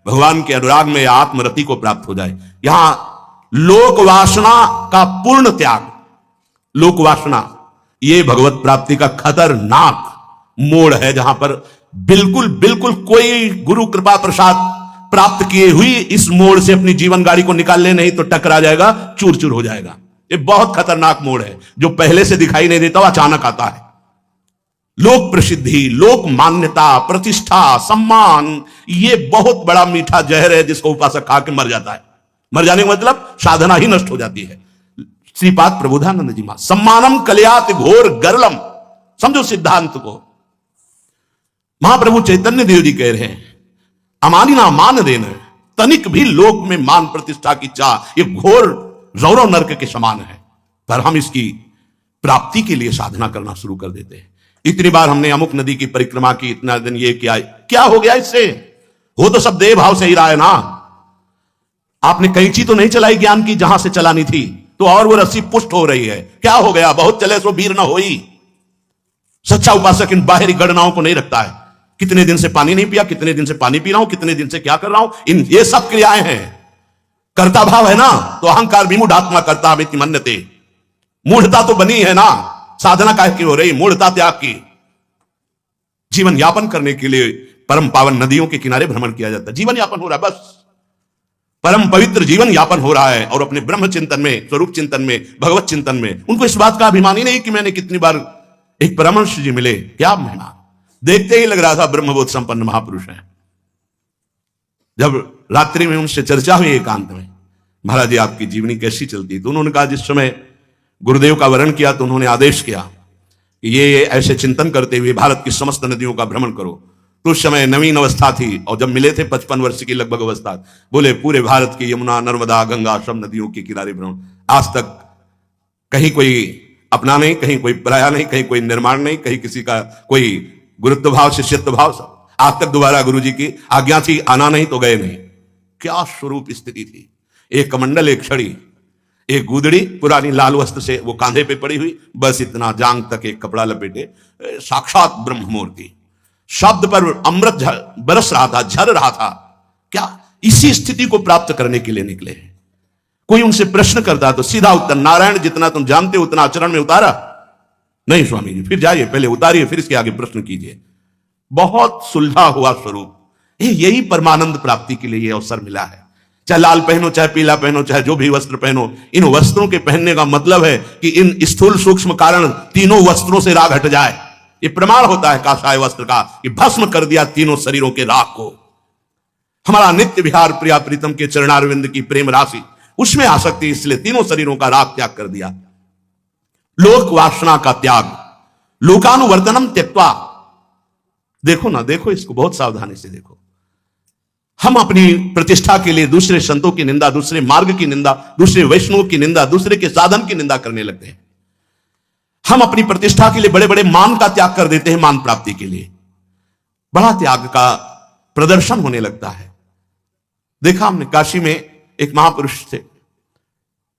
भगवान के अनुराग में आत्मरति को प्राप्त हो जाए। यहां लोक वासना का पूर्ण त्याग, लोक वासना ये भगवत प्राप्ति का खतरनाक मोड़ है, जहां पर बिल्कुल बिल्कुल कोई गुरु कृपा प्रसाद प्राप्त किए हुई इस मोड़ से अपनी जीवन गाड़ी को निकाल ले, नहीं तो टकरा जाएगा, चूर चूर हो जाएगा। ये बहुत खतरनाक मोड़ है जो पहले से दिखाई नहीं देता, अचानक आता है। लोक प्रसिद्धि, लोक मान्यता, प्रतिष्ठा, सम्मान, ये बहुत बड़ा मीठा जहर है जिसको उपासक खा के मर जाता है। मर जाने का मतलब साधना ही नष्ट हो जाती है। श्रीपाद प्रबोधानंद जी मां सम्मानम कल्यात घोर गरलम, समझो सिद्धांत को। महाप्रभु चैतन्य देव जी कह रहे हैं अमानिना मान देना, तनिक भी लोक में मान प्रतिष्ठा की चाह ये घोर रौरव नरक के समान है। पर हम इसकी प्राप्ति के लिए साधना करना शुरू कर देते हैं। इतनी बार हमने अमुक नदी की परिक्रमा की, इतना दिन ये क्या हो गया इससे? हो तो सब देव भाव से ही रहा है ना। आपने कैंची तो नहीं चलाई ज्ञान की जहां से चलानी थी, तो और वो रस्सी पुष्ट हो रही है। क्या हो गया? बहुत चले सो वीर न होई। सच्चा उपासक इन बाहरी गणनाओं को नहीं रखता है। कितने दिन से पानी नहीं पिया, कितने दिन से पानी पी रहा हूं, कितने दिन से क्या कर रहा हूं, इन ये सब क्रियाएं हैं। कर्ता भाव है ना, तो अहंकार विमूढ़ात्मा करता हमें मन्यते, मूढ़ता तो बनी है ना। साधना काहे की हो रही? मूढ़ता त्याग की। जीवन यापन करने के लिए परम पावन नदियों के किनारे भ्रमण किया जाता है, जीवन यापन हो रहा है, बस परम पवित्र जीवन यापन हो रहा है। और अपने ब्रह्म चिंतन में, स्वरूप चिंतन में, भगवत चिंतन में उनको इस बात का अभिमान ही नहीं कि मैंने कितनी बार एक परमहंस जी मिले, क्या महिमा। देखते ही लग रहा था ब्रह्मबोध संपन्न महापुरुष है। जब रात्रि में उनसे चर्चा हुई एकांत में, महाराज जी आपकी जीवनी कैसी चलती, तो उन्होंने कहा जिस समय गुरुदेव का वर्ण किया तो उन्होंने आदेश किया कि ये ऐसे चिंतन करते हुए भारत की समस्त नदियों का भ्रमण करो। तो उस समय नवीन अवस्था थी और जब मिले थे 55 वर्ष की लगभग अवस्था, बोले पूरे भारत की यमुना, नर्मदा, गंगा सब नदियों के किनारे भ्रमण। आज तक कहीं कोई अपना नहीं, कहीं कोई पराया नहीं, कहीं कोई निर्माण नहीं, कहीं किसी का कोई गुरुत्व भाव, शिष्यत्व भाव, सब। आज तक दोबारा गुरु जी की आज्ञा थी, आना नहीं तो गए नहीं। क्या स्वरूप स्थिति थी। एक कमंडल, एक छड़ी, एक गुदड़ी पुरानी लाल वस्त्र से वो कांधे पे पड़ी हुई, बस इतना जांग तक एक कपड़ा लपेटे, साक्षात ब्रह्म मूर्ति, शब्द पर अमृत बरस रहा था, झर रहा था। क्या इसी स्थिति को प्राप्त करने के लिए निकले हैं? कोई उनसे प्रश्न करता तो सीधा उत्तर, नारायण जितना तुम जानते हो उतना आचरण में उतारा नहीं स्वामी जी। फिर जाइए, पहले उतारिए, फिर इसके आगे प्रश्न कीजिए। बहुत सुलझा हुआ स्वरूप, यही परमानंद प्राप्ति के लिए यह अवसर मिला है। चाहे लाल पहनो, चाहे पीला पहनो, चाहे जो भी वस्त्र पहनो, इन वस्त्रों के पहनने का मतलब है कि इन स्थूल सूक्ष्म कारण तीनों वस्त्रों से राग हट जाए। यह प्रमाण होता है काषाय वस्त्र का कि भस्म कर दिया तीनों शरीरों के राग को। हमारा नित्य विहार प्रिया प्रीतम के चरणारविंद की प्रेम राशि, उसमें आसक्ति, इसलिए तीनों शरीरों का राग त्याग कर दिया। लोक वासना का त्याग, लोकानुवर्तनम त्यक्त्वा। देखो ना, देखो इसको बहुत सावधानी से देखो। हम अपनी प्रतिष्ठा के लिए दूसरे संतों की निंदा, दूसरे मार्ग की निंदा, दूसरे वैष्णव की निंदा, दूसरे के साधन की निंदा करने लगते हैं। हम अपनी प्रतिष्ठा के लिए बड़े बड़े मान का त्याग कर देते हैं, मान प्राप्ति के लिए बड़ा त्याग का प्रदर्शन होने लगता है। देखा हमने काशी में एक महापुरुष थे,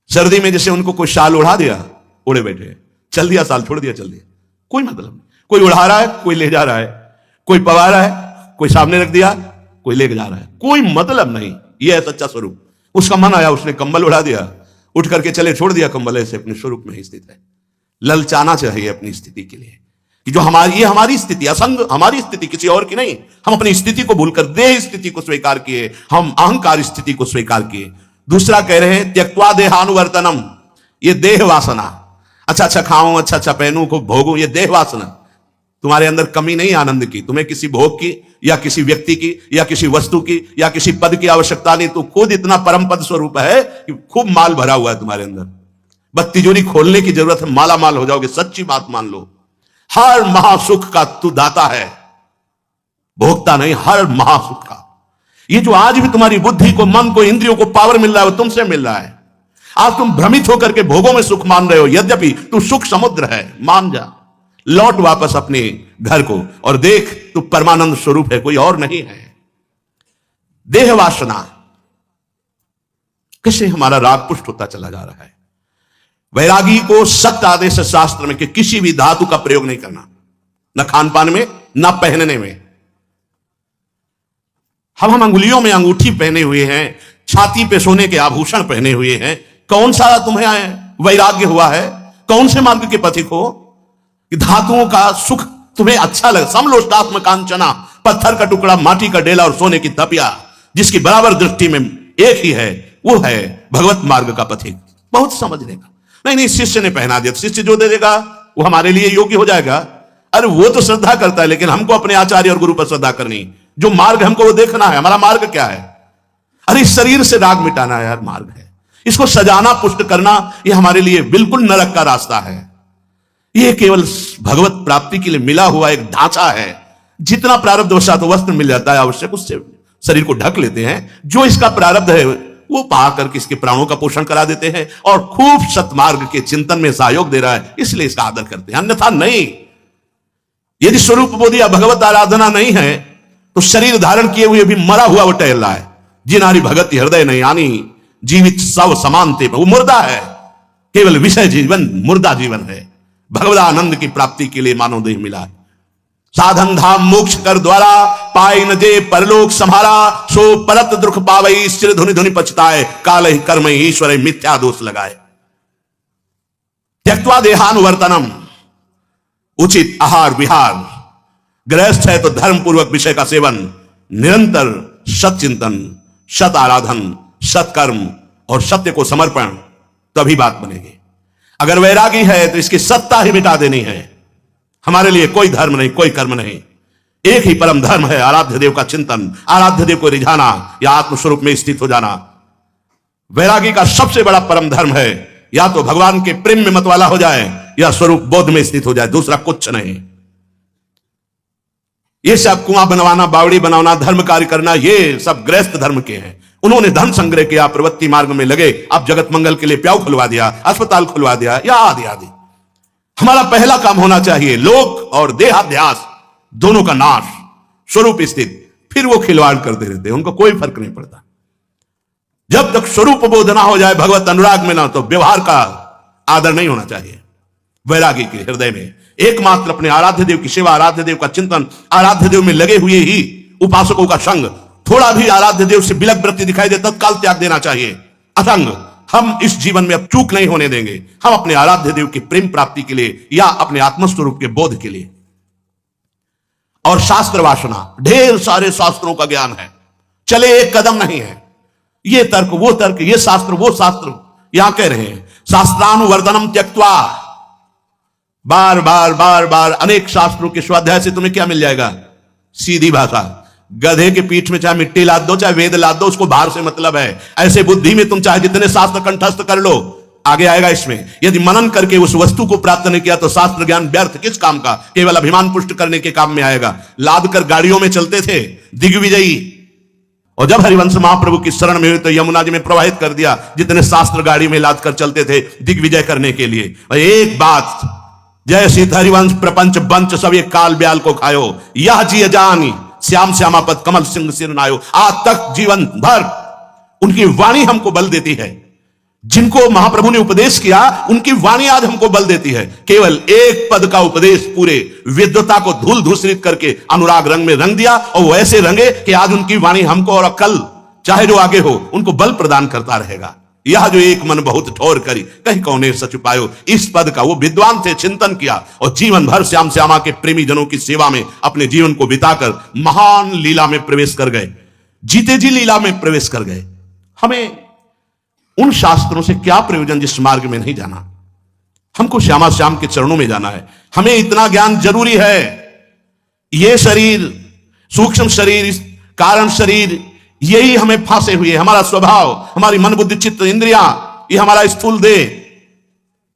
सर्दी में जैसे उनको कोई शाल उड़ा दिया, उड़े बैठे, चल दिया साल, छोड़ दिया, चल दिया, कोई मतलब नहीं। कोई उड़ा रहा है, कोई ले जा रहा है, कोई पवा रहा है, कोई सामने रख दिया, कोई ले जा रहा है, कोई मतलब नहीं। यह है सच्चा स्वरूप। उसका मन आया, उसने कंबल उड़ा दिया, उठ करके चले, छोड़ दिया कंबल, ऐसे अपने स्वरूप में ही स्थित है। ललचाना चाहिए अपनी स्थिति के लिए कि जो हमारी स्थिति, असंग हमारी स्थिति, किसी और की नहीं। हम अपनी स्थिति को भूलकर देह स्थिति को स्वीकार किए, हम अहंकार स्थिति को स्वीकार किए। दूसरा कह रहे हैं त्यक्त्वा देहानुवर्तनम, ये देह वासना, अच्छा अच्छा खाऊं, अच्छा अच्छा पहनूं, खूब भोगूं, ये देह वासना। तुम्हारे अंदर कमी नहीं आनंद की, तुम्हें किसी भोग की या किसी व्यक्ति की या किसी वस्तु की या किसी पद की आवश्यकता नहीं। तो खुद इतना परम पद स्वरूप है कि खूब माल भरा हुआ है तुम्हारे अंदर, बस तिजोरी खोलने की जरूरत है, माला माल हो जाओगे। सच्ची बात मान लो, हर महासुख का तू दाता है, भोगता नहीं, हर महासुख का। ये जो आज भी तुम्हारी बुद्धि को, मन को, इंद्रियों को पावर मिल रहा है, वो तुमसे मिल रहा है। आज तुम भ्रमित होकर के भोगों में सुख मान रहे हो, यद्यपि तू सुख समुद्र है। मान जा, लौट वापस अपने घर को और देख तू परमानंद स्वरूप है, कोई और नहीं है। देह वासना कैसे हमारा राग पुष्ट होता चला जा रहा है। वैरागी को सख्त आदेश है शास्त्र में कि किसी भी धातु का प्रयोग नहीं करना, न खान पान में, न पहनने में। हम अंगुलियों में अंगूठी पहने हुए हैं, छाती पे सोने के आभूषण पहने हुए हैं। कौन सा तुम्हें वैराग्य हुआ है? कौन से मार्ग के पथिक हो कि धातुओं का सुख तुम्हें अच्छा लगे? समलोष्टात्म कांचना, पत्थर का टुकड़ा, माटी का डेला और सोने की तपिया, जिसकी बराबर दृष्टि में एक ही है, वो है भगवत मार्ग का पथिक। बहुत समझने का नहीं, शिष्य ने पहना दिया, शिष्य जो दे देगा वो हमारे लिए योग्य हो जाएगा। अरे वो तो श्रद्धा करता है, लेकिन हमको अपने आचार्य और गुरु पर श्रद्धा करनी। जो मार्ग हमको वो देखना है, हमारा मार्ग क्या है। अरे शरीर से राग मिटाना यार मार्ग है, इसको सजाना, पुष्ट करना, ये हमारे लिए बिल्कुल नरक का रास्ता है। ये केवल भगवत प्राप्ति के लिए मिला हुआ एक ढांचा है। जितना प्रारब्ध वशात वस्त्र मिल जाता है आवश्यक, उससे शरीर को ढक लेते हैं। जो इसका प्रारब्ध है वो पा करके इसके प्राणों का पोषण करा देते हैं और खूब सतमार्ग के चिंतन में सहयोग दे रहा है, इसलिए इसका आदर करते हैं, अन्यथा नहीं। यदि स्वरूप बोध या भगवत आराधना नहीं है तो शरीर धारण किए हुए भी मरा हुआ वो टहल रहा है। जिनारी भगत हृदय नहीं आनी, जीवित सब समान थे, वो मुर्दा है, केवल विषय जीवन मुर्दा जीवन है। भगवत आनंद की प्राप्ति के लिए मानव देह मिला है। साधन धाम मोक्ष कर द्वारा, पाई न जे परलोक संभारा, सो परत दुख पावई, सिर धुनि धुनि पछताए, काल ही कर्म ईश्वर मिथ्या दोष लगाए। त्यक्त्वा देहानुवर्तनम, उचित आहार विहार, गृहस्थ है तो धर्म पूर्वक विषय का सेवन, निरंतर सत चिंतन, सत आराधन, सत्कर्म और सत्य को समर्पण, तभी बात बनेगी। अगर वैरागी है तो इसकी सत्ता ही मिटा देनी है। हमारे लिए कोई धर्म नहीं, कोई कर्म नहीं, एक ही परम धर्म है, आराध्य देव का चिंतन, आराध्य देव को रिझाना या आत्मस्वरूप में स्थित हो जाना। वैरागी का सबसे बड़ा परम धर्म है या तो भगवान के प्रेम में मतवाला हो जाए या स्वरूप बोध में स्थित हो जाए, दूसरा कुछ नहीं। ये सब कुआं बनवाना, बावड़ी बनाना, धर्म कार्य करना, ये सब गृहस्थ धर्म के हैं। उन्होंने धन संग्रह किया, प्रवृत्ति मार्ग में लगे, अब जगत मंगल के लिए प्याऊ खुलवा दिया, अस्पताल खुलवा दिया या आदि आदि। हमारा पहला काम होना चाहिए लोक और देहाध्यास दोनों का नाश, स्वरूप स्थित। फिर वो खिलवाड़ करते रहते हैं, उनको कोई फर्क नहीं पड़ता। जब तक स्वरूप बोध ना हो जाए, भगवत अनुराग में ना, तो व्यवहार का आदर नहीं होना चाहिए। वैरागी के हृदय में एकमात्र अपने आराध्य देव की सेवा, आराध्य देव का चिंतन, आराध्य देव में लगे हुए ही उपासकों का संग, थोड़ा भी आराध्य देव से बिलक वृत्ति दिखाई दे तत्काल त्याग देना चाहिए। असंग हम इस जीवन में अब चूक नहीं होने देंगे। हम अपने आराध्य देव की प्रेम प्राप्ति के लिए या अपने आत्मस्वरूप के बोध के लिए। और शास्त्र वासना, ढेर सारे शास्त्रों का ज्ञान है, चले एक कदम नहीं है। ये तर्क वो तर्क, ये शास्त्र वो शास्त्र, यहां कह रहे हैं शास्त्रानुवर्तनम त्यक्त्वा। बार बार बार बार अनेक शास्त्रों के स्वाध्याय से तुम्हें क्या मिल जाएगा? सीधी भाषा। गधे के पीठ में चाहे मिट्टी लाद दो, चाहे वेद लाद दो, उसको बाहर से मतलब है। ऐसे बुद्धि में तुम चाहे जितने शास्त्र कंठस्थ कर लो, आगे आएगा इसमें। यदि मनन करके उस वस्तु को प्राप्त नहीं किया तो शास्त्र ज्ञान व्यर्थ, किस काम का? केवल अभिमान पुष्ट करने के काम में आएगा। लाद कर गाड़ियों में चलते थे दिग्विजयी, और जब हरिवंश महाप्रभु की शरण में हुए तो यमुना जी में प्रवाहित कर दिया जितने शास्त्र गाड़ी में लाद कर चलते थे दिग्विजय करने के लिए। एक बात, जय सीत हरिवंश प्रपंच बंच सब ये काल ब्याल को खायो, यह जी जानी श्याम श्यामापद कमल सिंह सिर नायो। आज तक जीवन भर उनकी वाणी हमको बल देती है। जिनको महाप्रभु ने उपदेश किया उनकी वाणी आज हमको बल देती है। केवल एक पद का उपदेश पूरे विद्वता को धूल धूसरित करके अनुराग रंग में रंग दिया, और वो ऐसे रंगे कि आज उनकी वाणी हमको और कल चाहे जो आगे हो उनको बल प्रदान करता रहेगा। यह जो एक मन बहुत ठोर करी कहीं कौने सच पायो, इस पद का वो विद्वान थे चिंतन किया और जीवन भर श्याम श्यामा के प्रेमी जनों की सेवा में अपने जीवन को बिताकर महान लीला में प्रवेश कर गए, जीते जी लीला में प्रवेश कर गए। हमें उन शास्त्रों से क्या प्रयोजन जिस मार्ग में नहीं जाना? हमको श्यामा श्याम के चरणों में जाना है। हमें इतना ज्ञान जरूरी है। ये शरीर, सूक्ष्म शरीर, कारण शरीर, यही हमें फांसे हुए। हमारा स्वभाव, हमारी मन बुद्धि चित्त इंद्रियां, ये हमारा स्थूल देह।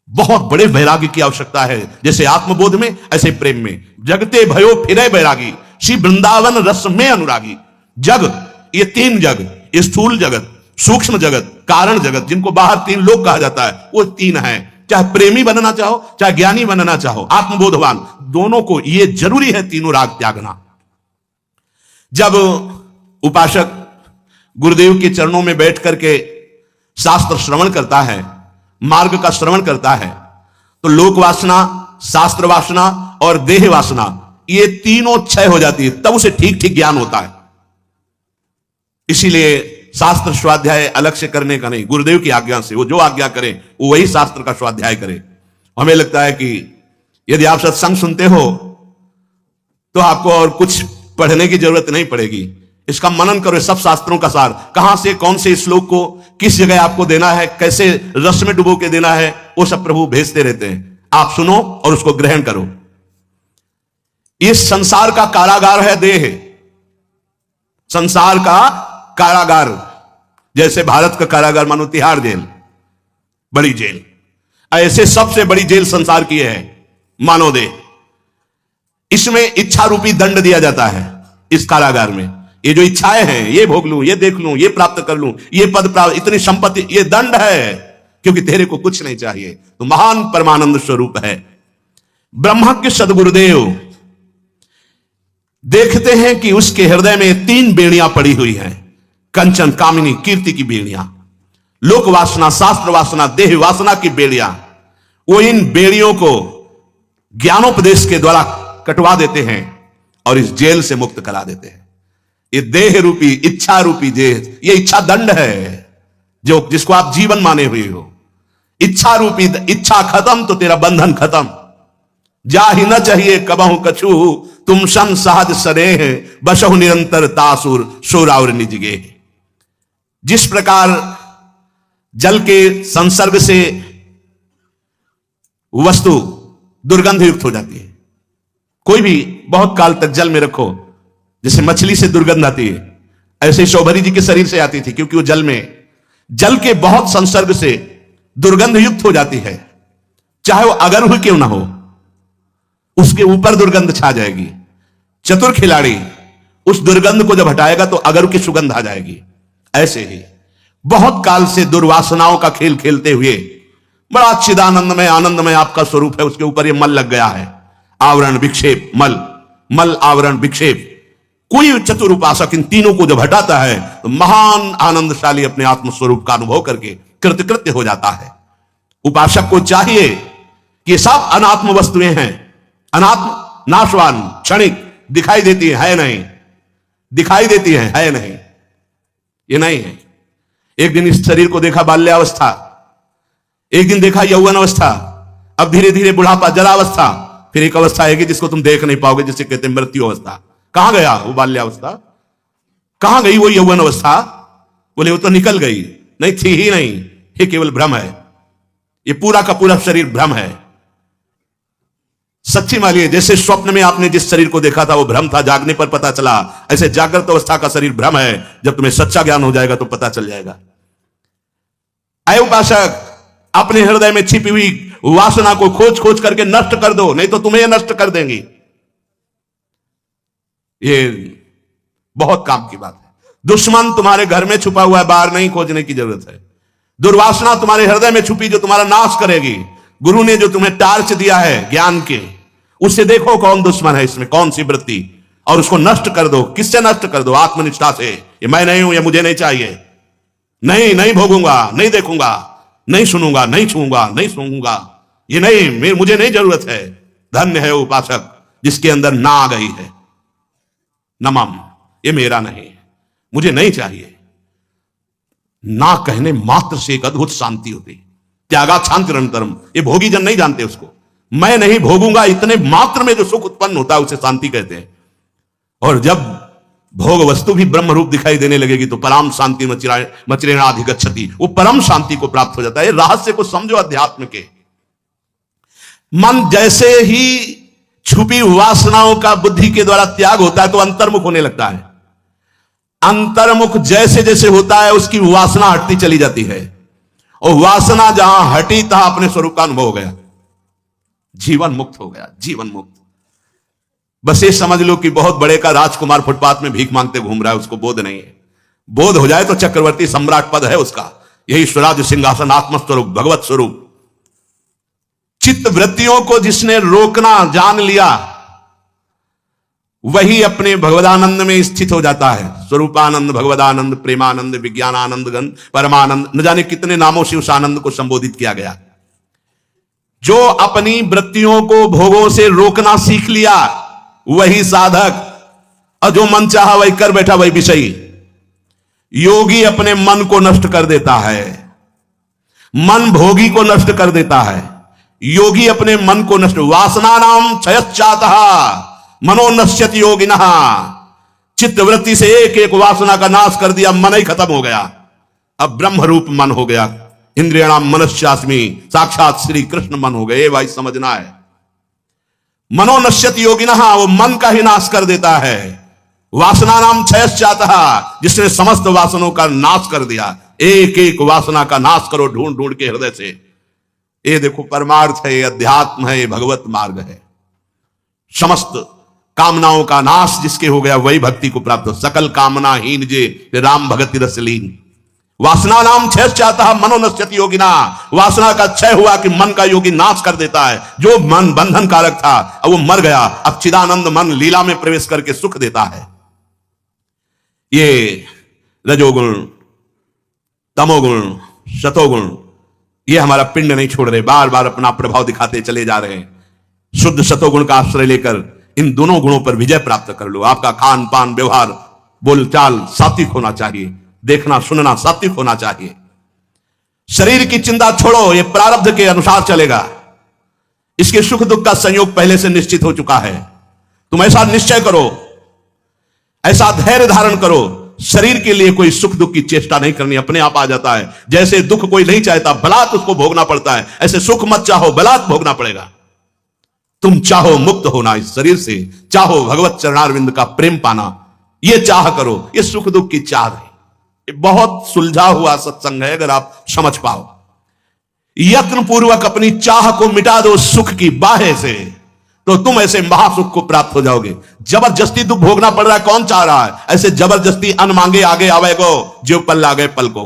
बहुत बड़े वैरागी की आवश्यकता है। जैसे आत्मबोध में ऐसे प्रेम में। जगते भयो फिरे वैरागी, श्री वृंदावन रस में अनुरागी। जग, ये तीन जग, स्थूल जगत, सूक्ष्म जगत, कारण जगत, जिनको बाहर तीन लोग कहा जाता है, वो तीन है। चाहे प्रेमी बनना चाहो, चाहे ज्ञानी बनना चाहो, आत्मबोधवान, दोनों को ये जरूरी है तीनों राग त्यागना। जब उपासक गुरुदेव के चरणों में बैठ करके शास्त्र श्रवण करता है, मार्ग का श्रवण करता है, तो लोक वासना, शास्त्र वासना और देह वासना, ये तीनों क्षय हो जाती है। तब उसे ठीक ठीक ज्ञान होता है। इसीलिए शास्त्र स्वाध्याय अलग से करने का नहीं, गुरुदेव की आज्ञा से वो जो आज्ञा करे वो वही शास्त्र का स्वाध्याय करे। हमें लगता है कि यदि आप सत्संग सुनते हो तो आपको और कुछ पढ़ने की जरूरत नहीं पड़ेगी। इसका मनन करो, सब शास्त्रों का सार, कहां से कौन से श्लोक को किस जगह आपको देना है, कैसे रस में डुबो के देना है, वो सब प्रभु भेजते रहते हैं। आप सुनो और उसको ग्रहण करो। इस संसार का कारागार है देह, संसार का कारागार। जैसे भारत का कारागार मानो तिहाड़ जेल, बड़ी जेल, ऐसे सबसे बड़ी जेल संसार की है मानव देह। इसमें इच्छा रूपी दंड दिया जाता है। इस कारागार में ये जो इच्छाएं हैं, ये भोग लूं, ये देख लूं, ये प्राप्त कर लूं, ये पद प्राप्त, इतनी संपत्ति, ये दंड है, क्योंकि तेरे को कुछ नहीं चाहिए। तो महान परमानंद स्वरूप है ब्रह्मज्ञ सदगुरुदेव। देखते हैं कि उसके हृदय में तीन बेड़ियां पड़ी हुई हैं, कंचन, कामिनी, कीर्ति की बेड़ियां, लोक वासना, शास्त्र वासना, देह वासना की बेड़ियां। वो इन बेड़ियों को ज्ञानोपदेश के द्वारा कटवा देते हैं और इस जेल से मुक्त करा देते हैं। ये देह रूपी, इच्छा रूपी जेल, ये इच्छा दंड है जो जिसको आप जीवन माने हुए हो। इच्छा रूपी, इच्छा खत्म तो तेरा बंधन खत्म। जा ही न चाहिए कबहु कछु, तुम सन सहज सरेह, बसहु निरंतर तासुर सोरावर निजगे। जिस प्रकार जल के संसर्ग से वस्तु दुर्गंध युक्त हो जाती है, कोई भी बहुत काल तक जल में रखो, जैसे मछली से दुर्गंध आती है, ऐसे शौभरी जी के शरीर से आती थी, क्योंकि वो जल के बहुत संसर्ग से दुर्गंध युक्त हो जाती है। चाहे वो अगर हुई क्यों ना हो, उसके ऊपर दुर्गंध छा जाएगी। चतुर खिलाड़ी उस दुर्गंध को जब हटाएगा तो अगर की सुगंध आ जाएगी। ऐसे ही बहुत काल से दुर्वासनाओं का खेल खेलते हुए बड़ा चिदानंदमय आनंदमय आपका स्वरूप है, उसके ऊपर ये मल लग गया है, आवरण विक्षेप, मल आवरण विक्षेप। कोई चतुर उपासक इन तीनों को जब हटाता है तो महान आनंदशाली अपने आत्मस्वरूप का अनुभव करके कृतकृत्य हो जाता है। उपासक को चाहिए कि ये सब अनात्म वस्तुएं हैं, अनात्म, नाशवान, क्षणिक, दिखाई देती है नहीं, दिखाई देती है नहीं, ये नहीं है। एक दिन इस शरीर को देखा बाल्यावस्था, एक दिन देखा यौवन अवस्था, अब धीरे धीरे बुढ़ापा, जरावस्था, फिर एक अवस्था आएगी जिसको तुम देख नहीं पाओगे, जिसे कहते हैं मृत्यु अवस्था। कहां गया वो बाल्यावस्था, कहां गई वो यौवन अवस्था? बोले वो तो निकल गई, नहीं थी ही नहीं, ये केवल भ्रम है, ये पूरा का पूरा शरीर भ्रम है। सच्ची मानिए, जैसे स्वप्न में आपने जिस शरीर को देखा था वो भ्रम था, जागने पर पता चला, ऐसे जागृत अवस्था का शरीर भ्रम है। जब तुम्हें सच्चा ज्ञान हो जाएगा तो पता चल जाएगा। आए उपासक, अपने हृदय में छिपी हुई वासना को खोज खोज करके नष्ट कर दो, नहीं तो तुम्हें नष्ट कर देंगी। ये बहुत काम की बात है। दुश्मन तुम्हारे घर में छुपा हुआ है, बाहर नहीं खोजने की जरूरत है। दुर्वासना तुम्हारे हृदय में छुपी जो तुम्हारा नाश करेगी। गुरु ने जो तुम्हें टार्च दिया है ज्ञान के, उससे देखो कौन दुश्मन है, इसमें कौन सी वृत्ति, और उसको नष्ट कर दो। किससे नष्ट कर दो? आत्मनिष्ठा से। ये मैं नहीं हूं, ये मुझे नहीं चाहिए, नहीं भोगूंगा, नहीं देखूंगा, नहीं सुनूंगा, नहीं छूंगा, नहीं सूंघूंगा, ये नहीं, मुझे नहीं जरूरत है। धन्य है उपासक जिसके अंदर ना आ गई है नमम, ये मेरा नहीं, मुझे नहीं चाहिए। ना कहने मात्र से एक अद्भुत शांति होती, त्यागात् शांतिरनंतरम। ये भोगी जन नहीं जानते उसको। मैं नहीं भोगूंगा, इतने मात्र में जो सुख उत्पन्न होता है उसे शांति कहते हैं। और जब भोग वस्तु भी ब्रह्म रूप दिखाई देने लगेगी तो परम शांति मचिरेणाधिगच्छति, वो परम शांति को प्राप्त हो जाता है। रहस्य को समझो अध्यात्म के। मन जैसे ही छुपी वासनाओं का बुद्धि के द्वारा त्याग होता है तो अंतर्मुख होने लगता है। अंतर्मुख जैसे जैसे होता है उसकी वासना हटती चली जाती है, और वासना जहां हटी तहां अपने स्वरूप का अनुभव हो गया, जीवन मुक्त हो गया, जीवन मुक्त। बस ये समझ लो कि बहुत बड़े का राजकुमार फुटपाथ में भीख मांगते घूम रहा है, उसको बोध नहीं है। बोध हो जाए तो चक्रवर्ती सम्राट पद है उसका। यही स्वराज सिंहासन आत्मस्वरूप भगवत स्वरूप। चित्त वृत्तियों को जिसने रोकना जान लिया वही अपने भगवदानंद में स्थित हो जाता है। स्वरूपानंद, भगवदानंद, प्रेमानंद, विज्ञानानंद, गंध, परमानंद, न जाने कितने नामों से उस आनंद को संबोधित किया गया। जो अपनी वृत्तियों को भोगों से रोकना सीख लिया वही साधक, और जो मन चाहा वही कर बैठा वही विषयी। योगी अपने मन को नष्ट कर देता है, मन भोगी को नष्ट कर देता है। योगी अपने मन को नष्ट, वासना नाम क्षयश्चातः मनो नश्यति योगिनः। चित्त वृत्ति से एक एक वासना का नाश कर दिया, मन ही खत्म हो गया। अब ब्रह्म रूप मन हो गया। इंद्रियाणाम मनश्चास्मि, साक्षात श्री कृष्ण मन हो गए। भाई समझना है, मनो नश्यति योगिनः, वो मन का ही नाश कर देता है। वासना नाम क्षयश्चातः, जिसने समस्त वासनों का नाश कर दिया। एक एक वासना का नाश करो ढूंढ ढूंढ के हृदय से। ये देखो परमार्थ है, ये अध्यात्म है, ये भगवत मार्ग है। समस्त कामनाओं का नाश जिसके हो गया वही भक्ति को प्राप्त हो। सकल कामनाहीन जे राम भगति रस लीन। वासना नाम क्षय चाहता है मनो नश्यति योगिना। वासना का क्षय हुआ कि मन का योगी नाश कर देता है। जो मन बंधन कारक था अब वो मर गया, अब चिदानंद मन लीला में प्रवेश करके सुख देता है। ये रजोगुण, तमोगुण, शतोगुण ये हमारा पिंड नहीं छोड़ रहे, बार बार अपना प्रभाव दिखाते चले जा रहे हैं। शुद्ध शतोगुण का आश्रय लेकर इन दोनों गुणों पर विजय प्राप्त कर लो। आपका खान पान, व्यवहार, बोलचाल सात्विक होना चाहिए, देखना सुनना सात्विक होना चाहिए। शरीर की चिंता छोड़ो, ये प्रारब्ध के अनुसार चलेगा। इसके सुख दुख का संयोग पहले से निश्चित हो चुका है। तुम ऐसा निश्चय करो, ऐसा धैर्य धारण करो, शरीर के लिए कोई सुख दुख की चेष्टा नहीं करनी, अपने आप आ जाता है। जैसे दुख कोई नहीं चाहता, बलात् उसको भोगना पड़ता है, ऐसे सुख मत चाहो, बलात् भोगना पड़ेगा। तुम चाहो मुक्त होना इस शरीर से, चाहो भगवत चरणारविंद का प्रेम पाना, ये चाह करो। ये सुख दुख की चाह है, ये बहुत सुलझा हुआ सत्संग है। अगर आप समझ पाओ, यत्न पूर्वक अपनी चाह को मिटा दो सुख की बाहे से, तो तुम ऐसे महासुख को प्राप्त हो जाओगे। जबरदस्ती दुख भोगना पड़ रहा है, कौन चाह रहा है? ऐसे जबरदस्ती अन मांगे आगे आवेगो, जो पल लागे पल को।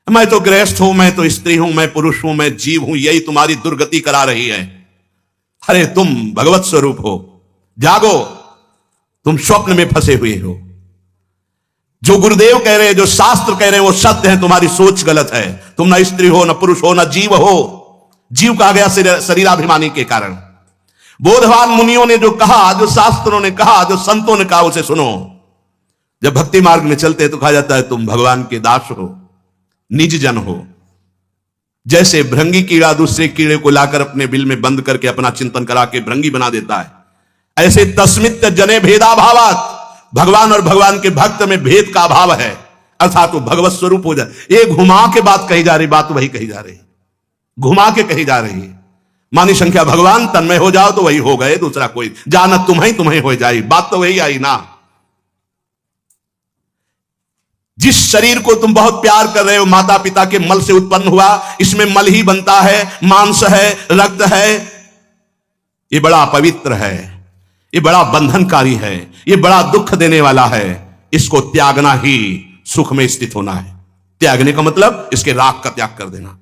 मैं तो गृहस्थ हूं, मैं तो स्त्री हूं, मैं पुरुष हूं, मैं जीव हूं, यही तुम्हारी दुर्गति करा रही है। अरे तुम भगवत स्वरूप हो, जागो। तुम स्वप्न में फंसे हुए हो। जो गुरुदेव कह रहे हैं, जो शास्त्र कह रहे हैं वो सत्य है, तुम्हारी सोच गलत है। तुम ना स्त्री हो, ना पुरुष हो, ना जीव हो। जीव कहा गया शरीराभिमानी के कारण। बोधवान मुनियों ने जो कहा, जो शास्त्रों ने कहा, जो संतों ने कहा, उसे सुनो। जब भक्ति मार्ग में चलते हैं तो कहा जाता है तुम भगवान के दास हो, निज जन हो। जैसे भृंगी कीड़ा दूसरे कीड़े को लाकर अपने बिल में बंद करके अपना चिंतन करा के भृंगी बना देता है, ऐसे तस्मित जने भेदाभावात, भगवान और भगवान के भक्त में भेद का अभाव है, अर्थात वो भगवत स्वरूप हो जाए। ये घुमा के बात कही जा रही, बात वही कही जा रही, घुमा के कही जा रही है। मानी संख्या भगवान तन्मय हो जाओ तो वही हो गए, दूसरा कोई जानत तुम्हें हो जाए, बात तो वही आई ना। जिस शरीर को तुम बहुत प्यार कर रहे हो, माता पिता के मल से उत्पन्न हुआ, इसमें मल ही बनता है, मांस है, रक्त है, ये बड़ा अपवित्र है, ये बड़ा बंधनकारी है, ये बड़ा दुख देने वाला है। इसको त्यागना ही सुख में स्थित होना है। त्यागने का मतलब इसके राग का त्याग कर देना।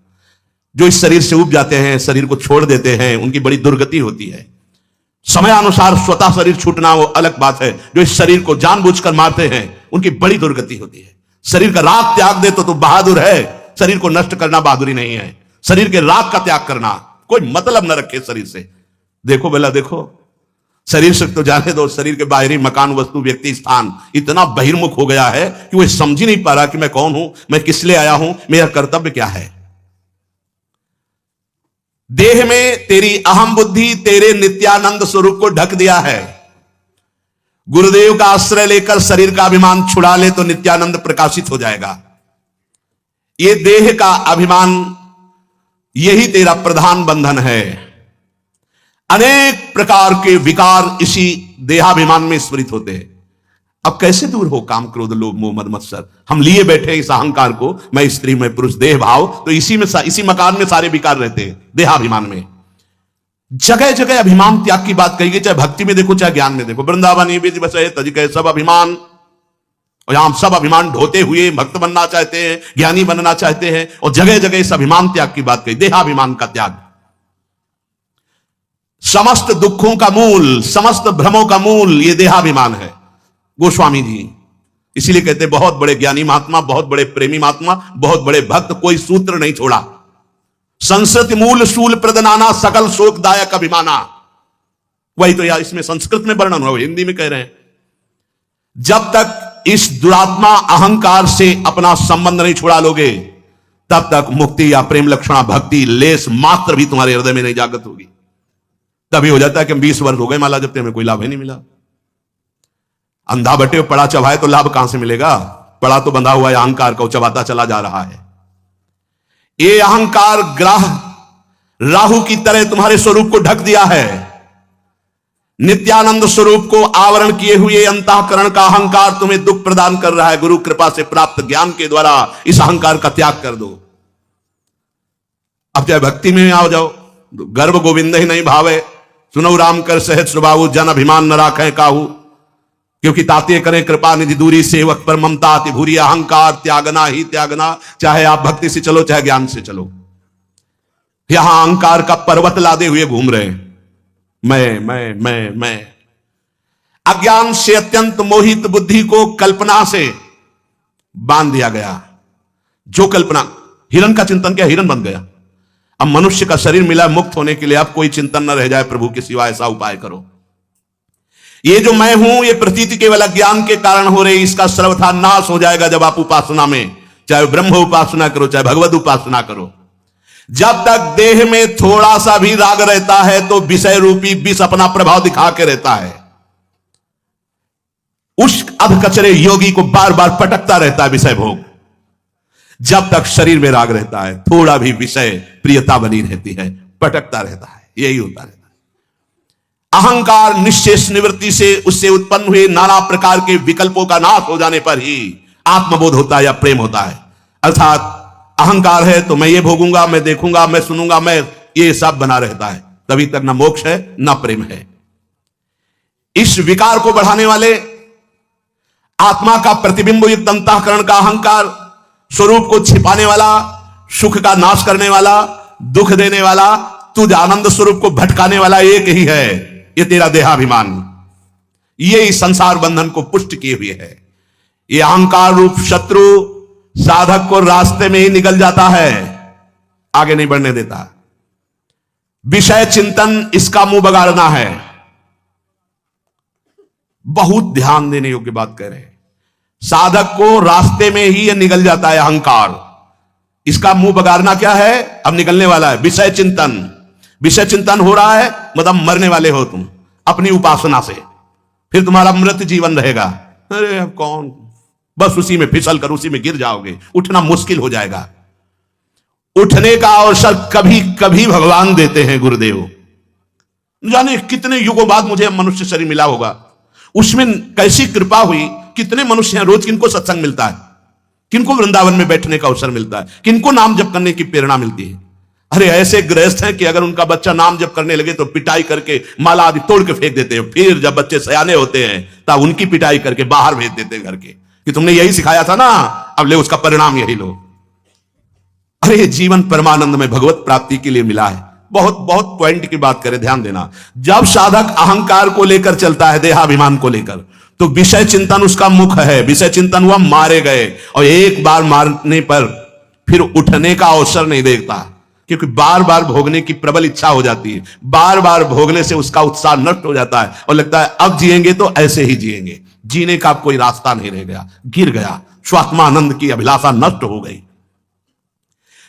जो इस शरीर से उब जाते हैं, शरीर को छोड़ देते हैं, उनकी बड़ी दुर्गति होती है। समयानुसार स्वतः शरीर छूटना वो अलग बात है। जो इस शरीर को जानबूझकर मारते हैं, उनकी बड़ी दुर्गति होती है। शरीर का राग त्याग दे तो बहादुर है। शरीर को नष्ट करना बहादुरी नहीं है। शरीर के राग का त्याग करना, कोई मतलब न रखे शरीर से। देखो बेला देखो, शरीर से तो जाने दो, शरीर के बाहरी मकान, वस्तु, व्यक्ति, स्थान इतना बहिर्मुख हो गया है कि वो समझ ही नहीं पा रहा कि मैं कौन हूं, मैं किस लिए आया हूं, मेरा कर्तव्य क्या है। देह में तेरी अहम बुद्धि तेरे नित्यानंद स्वरूप को ढक दिया है। गुरुदेव का आश्रय लेकर शरीर का अभिमान छुड़ा ले तो नित्यानंद प्रकाशित हो जाएगा। ये देह का अभिमान, यही तेरा प्रधान बंधन है। अनेक प्रकार के विकार इसी देहाभिमान में स्मृत होते हैं। अब कैसे दूर हो काम, क्रोध, लोभ, मोह, मद, मत्सर। हम लिए बैठे इस अहंकार को, मैं स्त्री, मैं पुरुष, देह भाव, तो इसी मकान में सारे विकार रहते हैं, देहाभिमान में। जगह जगह अभिमान त्याग की बात कही गई, चाहे भक्ति में देखो चाहे ज्ञान में देखो। वृंदावन ये बीच बसे तज गए सब अभिमान, और यहां सब अभिमान ढोते हुए भक्त बनना चाहते हैं, ज्ञानी बनना चाहते हैं, और जगह जगह इस अभिमान त्याग की बात कही, देहाभिमान का त्याग। समस्त दुखों का मूल, समस्त भ्रमों का मूल ये देहाभिमान है। गोस्वामी जी इसीलिए कहते हैं बहुत बड़े ज्ञानी महात्मा, बहुत बड़े प्रेमी महात्मा, बहुत बड़े भक्त, कोई सूत्र नहीं छोड़ा। संस्कृत मूल शूल प्रदनाना सकल शोकदायक अभिमाना, वही तो यार इसमें संस्कृत में वर्णन हुआ, हिंदी में कह रहे हैं। जब तक इस दुरात्मा अहंकार से अपना संबंध नहीं छुड़ा लोगे, तब तक मुक्ति या प्रेम लक्षणा भक्ति लेस मात्र भी तुम्हारे हृदय में नहीं जागृत होगी। तभी हो जाता है कि 20 वर्ष हो गए माला जब हमें कोई लाभ ही नहीं मिला। अंधा बटे पड़ा चबाए तो लाभ कहां से मिलेगा। पड़ा तो बंधा हुआ है अहंकार का, चबाता चला जा रहा है। ये अहंकार ग्रह राहु की तरह तुम्हारे स्वरूप को ढक दिया है। नित्यानंद स्वरूप को आवरण किए हुए अंतःकरण का अहंकार तुम्हें दुख प्रदान कर रहा है। गुरु कृपा से प्राप्त ज्ञान के द्वारा इस अहंकार का त्याग कर दो। अब चाहे भक्ति में आ जाओ, गर्भ गोविंद ही नहीं भावे, सुनो राम कर सहज स्वभाव, जन अभिमान न राखें काहू, क्योंकि ताते करें कृपा निधि दूरी, सेवक पर ममता अति भूरी। अहंकार त्यागना ही त्यागना, चाहे आप भक्ति से चलो चाहे ज्ञान से चलो। यहां अहंकार का पर्वत लादे हुए घूम रहे हैं, मैं। अज्ञान से अत्यंत मोहित बुद्धि को कल्पना से बांध दिया गया। जो कल्पना, हिरण का चिंतन किया, हिरण बन गया। अब मनुष्य का शरीर मिला मुक्त होने के लिए, अब कोई चिंतन न रह जाए प्रभु के सिवा, ऐसा उपाय करो। ये जो मैं हूं, ये प्रतीति केवल अज्ञान के कारण हो रही, इसका सर्वथा नाश हो जाएगा जब आप उपासना में, चाहे ब्रह्म उपासना करो चाहे भगवत उपासना करो। जब तक देह में थोड़ा सा भी राग रहता है तो विषय रूपी विष अपना प्रभाव दिखा के रहता है। उस अधकचरे योगी को बार बार पटकता रहता है विषय भोग। जब तक शरीर में राग रहता है, थोड़ा भी विषय प्रियता बनी रहती है, पटकता रहता है, यही होता रहता है। अहंकार निश्चेष निवृत्ति से उससे उत्पन्न हुए नाना प्रकार के विकल्पों का नाश हो जाने पर ही आत्मबोध होता है या प्रेम होता है। अर्थात अहंकार है तो मैं ये भोगूंगा, मैं देखूंगा, मैं सुनूंगा, मैं, ये सब बना रहता है, तभी तक ना मोक्ष है ना प्रेम है। इस विकार को बढ़ाने वाले आत्मा का प्रतिबिंब युक्त अंतःकरण का अहंकार, स्वरूप को छिपाने वाला, सुख का नाश करने वाला, दुख देने वाला, तुझ आनंद स्वरूप को भटकाने वाला एक ही है, ये तेरा देहाभिमान। ये इस संसार बंधन को पुष्ट किए हुए है। ये अहंकार रूप शत्रु साधक को रास्ते में ही निकल जाता है, आगे नहीं बढ़ने देता। विषय चिंतन इसका मुंह बगाड़ना है। बहुत ध्यान देने योग्य बात कह रहे हैं। साधक को रास्ते में ही यह निकल जाता है अहंकार। इसका मुंह बगाड़ना क्या है? अब निकलने वाला है विषय चिंतन। विषय चिंतन हो रहा है मतलब मरने वाले हो तुम अपनी उपासना से, फिर तुम्हारा मृत जीवन रहेगा। अरे अब कौन, बस उसी में फिसल कर उसी में गिर जाओगे, उठना मुश्किल हो जाएगा। उठने का अवसर कभी कभी भगवान देते हैं गुरुदेव। जाने कितने युगों बाद मुझे मनुष्य शरीर मिला होगा, उसमें कैसी कृपा हुई। कितने मनुष्य हैं रोज किनको सत्संग मिलता है, किनको वृंदावन में बैठने का अवसर मिलता है, किनको नाम जप करने की प्रेरणा मिलती है। अरे ऐसे गृहस्थ हैं कि अगर उनका बच्चा नाम जप करने लगे तो पिटाई करके माला आदि तोड़ के फेंक देते हैं। फिर जब बच्चे सयाने होते हैं तब उनकी पिटाई करके बाहर भेज देते हैं घर के, कि तुमने यही सिखाया था ना, अब ले उसका परिणाम यही लो। अरे जीवन परमानंद में भगवत प्राप्ति के लिए मिला है। बहुत बहुत पॉइंट की बात करें, ध्यान देना। जब साधक अहंकार को लेकर चलता है, देहाभिमान को लेकर, तो विषय चिंतन उसका मुख है। विषय चिंतन हुआ, मारे गए, और एक बार मारने पर फिर उठने का अवसर नहीं देखता, क्योंकि बार बार भोगने की प्रबल इच्छा हो जाती है। बार बार भोगने से उसका उत्साह नष्ट हो जाता है और लगता है अब जिएंगे तो ऐसे ही जिएंगे, जीने का कोई रास्ता नहीं रह गया, गिर गया, स्वात्मानंद की अभिलाषा नष्ट हो गई।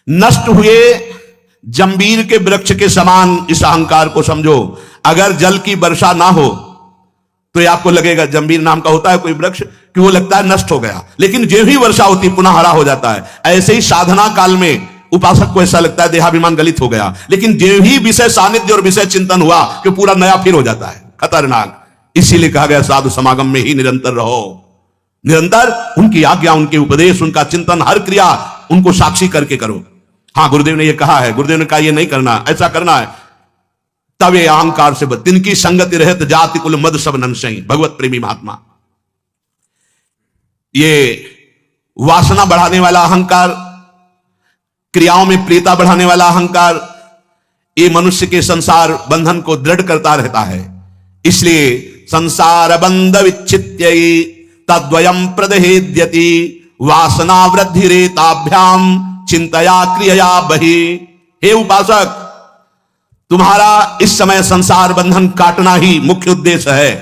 नष्ट हुए जंबीर के वृक्ष के समान इस अहंकार को समझो। अगर जल की वर्षा ना हो तो ये आपको लगेगा, जंबीर नाम का होता है कोई वृक्ष, कि वो लगता है नष्ट हो गया, लेकिन जो ही वर्षा होती पुनः हरा हो जाता है। ऐसे ही साधना काल में उपासक को ऐसा लगता है देहाभिमान गलित हो गया, लेकिन जो ही विषय सानिध्य और विषय चिंतन हुआ कि पूरा नया फिर हो जाता है, खतरनाक। इसीलिए कहा गया साधु समागम में ही निरंतर रहो। निरंतर उनकी आज्ञा, उनके उपदेश, उनका चिंतन, हर क्रिया उनको साक्षी करके करो। हाँ, गुरुदेव ने यह कहा है, गुरुदेव ने कहा यह नहीं करना, ऐसा करना है, तब ये अहंकार से बच। तिनकी संगति रहत जाति कुल मद सब नंसई, भगवत प्रेमी महात्मा। ये वासना बढ़ाने वाला अहंकार, क्रियाओं में प्रियता बढ़ाने वाला अहंकार, ये मनुष्य के संसार बंधन को दृढ़ करता रहता है। इसलिए संसार बंध विच्छित्य तद्वयम प्रदहेद्यति वासना वृद्धि रेताभ्याम चिंतया क्रिया बहि। हे उपासक, तुम्हारा इस समय संसार बंधन काटना ही मुख्य उद्देश्य है।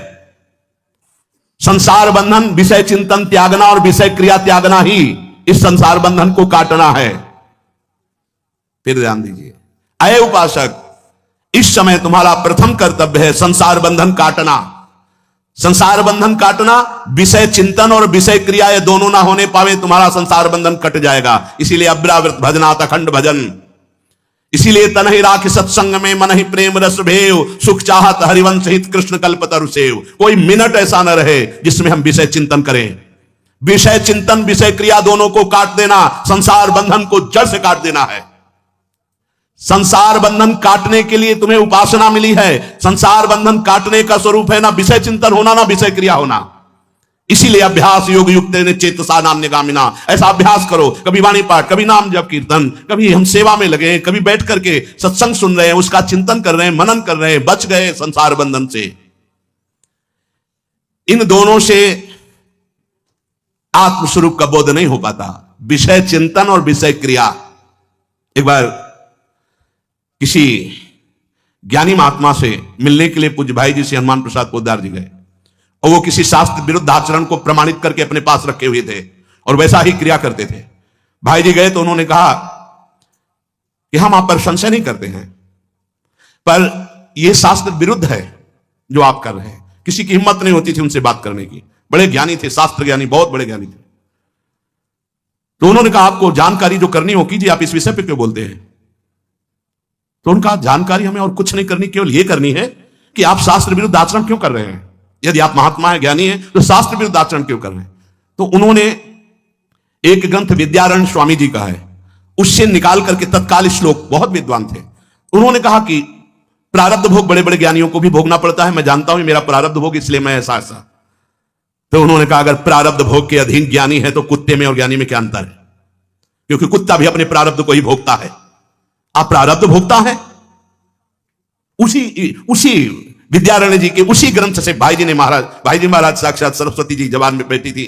संसार बंधन, विषय चिंतन त्यागना और विषय क्रिया त्यागना ही इस संसार बंधन को काटना है। फिर ध्यान दीजिए, अये उपासक, इस समय तुम्हारा प्रथम कर्तव्य है संसार बंधन काटना। संसार बंधन काटना, विषय चिंतन और विषय क्रिया ये दोनों ना होने पावे, तुम्हारा संसार बंधन कट जाएगा। इसीलिए अब्रावृत भजनात अखंड भजन। इसीलिए तनहि राख सत्संग में मन ही प्रेम रस भेव, सुख चाहत हरिवंश हित कृष्ण कल्पतरु सेव। कोई मिनट ऐसा न रहे जिसमें हम विषय चिंतन करें। विषय चिंतन विषय क्रिया दोनों को काट देना, संसार बंधन को जड़ से काट देना है। संसार बंधन काटने के लिए तुम्हें उपासना मिली है। संसार बंधन काटने का स्वरूप है ना विषय चिंतन होना, ना विषय क्रिया होना। इसीलिए अभ्यास योग युक्त चेतसा नान्यगामिना, ऐसा अभ्यास करो। कभी वाणी पाठ, कभी नाम जप कीर्तन, कभी हम सेवा में लगे, कभी बैठ करके सत्संग सुन रहे हैं, उसका चिंतन कर रहे हैं, मनन कर रहे हैं, बच गए संसार बंधन से। इन दोनों से आत्मस्वरूप का बोध नहीं हो पाता, विषय चिंतन और विषय क्रिया। एक बार किसी ज्ञानी महात्मा से मिलने के लिए पूज्य भाई जी से हनुमान प्रसाद पोद्दार जी गए, और वो किसी शास्त्र विरुद्ध आचरण को प्रमाणित करके अपने पास रखे हुए थे और वैसा ही क्रिया करते थे। भाई जी गए तो उन्होंने कहा कि हम आप पर संशय नहीं करते हैं, पर यह शास्त्र विरुद्ध है जो आप कर रहे हैं। किसी की हिम्मत नहीं होती थी उनसे बात करने की। बड़े ज्ञानी थे, शास्त्र ज्ञानी, बहुत बड़े ज्ञानी थे। तो उन्होंने कहा आपको जानकारी जो करनी हो कीजिए, आप इस विषय पर क्यों बोलते हैं? तो उनका जानकारी हमें और कुछ नहीं करनी, केवल यह करनी है कि आप शास्त्र विरुद्ध आचरण क्यों कर रहे हैं। यदि आप महात्मा है, ज्ञानी है, तो शास्त्र विरुद्ध आचरण क्यों कर रहे हैं? तो उन्होंने एक ग्रंथ विद्यारण्य स्वामी जी का है, उससे निकाल करके तत्काल श्लोक, बहुत विद्वान थे, उन्होंने कहा कि प्रारब्ध भोग बड़े बड़े ज्ञानियों को भी भोगना पड़ता है, मैं जानता हूं मेरा प्रारब्ध भोग, इसलिए मैं ऐसा ऐसा। तो उन्होंने कहा अगर प्रारब्ध भोग के अधीन ज्ञानी है तो कुत्ते में और ज्ञानी में क्या अंतर है? क्योंकि कुत्ता भी अपने प्रारब्ध को ही भोगता है। आप प्रारब्ध भोगता है, उसी विद्यारण्य जी के उसी ग्रंथ से भाई जी महाराज साक्षात सरस्वती जी जबान में बैठी थी,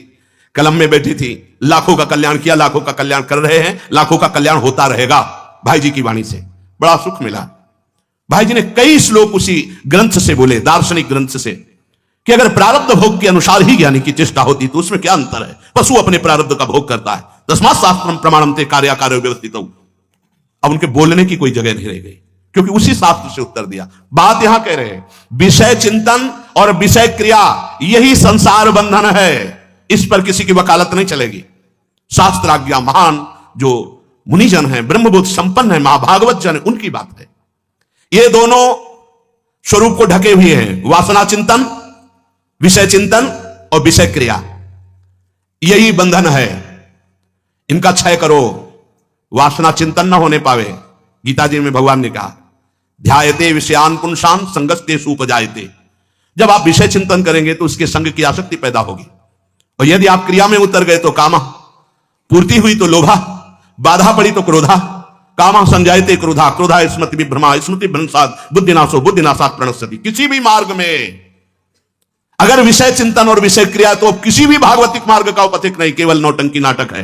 कलम में बैठी थी, लाखों का कल्याण किया, लाखों का कल्याण कर रहे हैं, लाखों का कल्याण होता रहेगा। भाई जी की वाणी से बड़ा सुख मिला। भाई जी ने कई श्लोक उसी ग्रंथ से बोले, दार्शनिक ग्रंथ से, कि अगर प्रारब्ध भोग के अनुसार ही ज्ञानी की चेष्टा होती तो उसमें क्या अंतर है। पशु अपने प्रारब्ध का भोग करता है। तस्मात् शास्त्रम प्रमाणम ते कार्याकार्य व्यवस्थित। अब उनके बोलने की कोई जगह नहीं रह गई, क्योंकि उसी शास्त्र से उत्तर दिया। बात यहां कह रहे हैं, विषय चिंतन और विषय क्रिया यही संसार बंधन है। इस पर किसी की वकालत नहीं चलेगी। शास्त्राज्ञा महान जो मुनिजन है, ब्रह्मबोध संपन्न है, महाभागवत जन, उनकी बात है। ये दोनों स्वरूप को ढके हुए हैं, वासना चिंतन, विषय चिंतन और विषय क्रिया, यही बंधन है। इनका क्षय करो, वासना चिंतन न होने पावे। गीता जी में भगवान ने कहा, ध्यायते विषयान पुंसान संगस्ते सुपजायते। जब आप विषय चिंतन करेंगे तो उसके संग की आसक्ति पैदा होगी, और यदि आप क्रिया में उतर गए तो कामा, पूर्ति हुई तो लोभा, बाधा पड़ी तो क्रोधा, कामा संजायते क्रोधा, क्रोधा स्मृति विभ्रमा, स्मृति भ्रंशात् बुद्धिनाशो, बुद्धिनाशात् प्रणश्यति। किसी भी मार्ग में अगर विषय चिंतन और विषय क्रिया, तो किसी भी भागवतिक मार्ग का उपथिक नहीं, केवल नौटंकी नाटक है।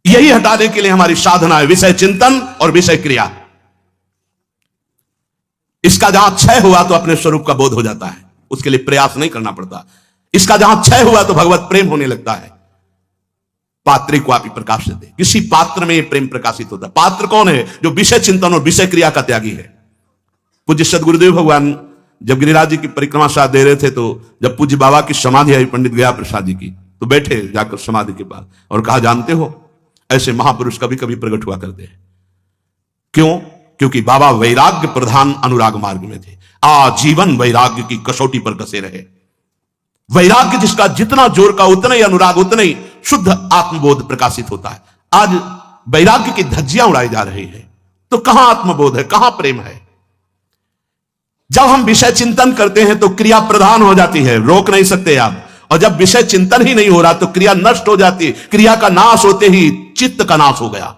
यही हटाने के लिए हमारी साधना है, विषय चिंतन और विषय क्रिया। इसका जहां क्षय हुआ तो अपने स्वरूप का बोध हो जाता है, उसके लिए प्रयास नहीं करना पड़ता। इसका जहां क्षय हुआ तो भगवत प्रेम होने लगता है। पात्रे को आप प्रकाशित है, किसी पात्र में प्रेम प्रकाशित होता है। पात्र कौन है? जो विषय चिंतन और विषय क्रिया का त्यागी है। पूज्य सदगुरुदेव भगवान जब गिरिराज जी की परिक्रमा साथ दे रहे थे, तो जब पूज्य बाबा की समाधि आई पंडित गया प्रसाद जी की, तो बैठे जाकर समाधि के पास और कहा, जानते हो ऐसे महापुरुष कभी कभी प्रकट हुआ करते हैं। क्यों? क्योंकि बाबा वैराग्य प्रधान अनुराग मार्ग में थे। आजीवन वैराग्य की कसौटी पर कसे रहे। वैराग्य जिसका जितना जोर का उतना ही अनुराग, उतना ही शुद्ध आत्मबोध प्रकाशित होता है। आज वैराग्य की धज्जियां उड़ाई जा रही है, तो कहां आत्मबोध है, कहां प्रेम है? जब हम विषय चिंतन करते हैं तो क्रिया प्रधान हो जाती है, रोक नहीं सकते आप। और जब विषय चिंतन ही नहीं हो रहा तो क्रिया नष्ट हो जाती है। क्रिया का नाश होते ही चित्त का नाश हो गया,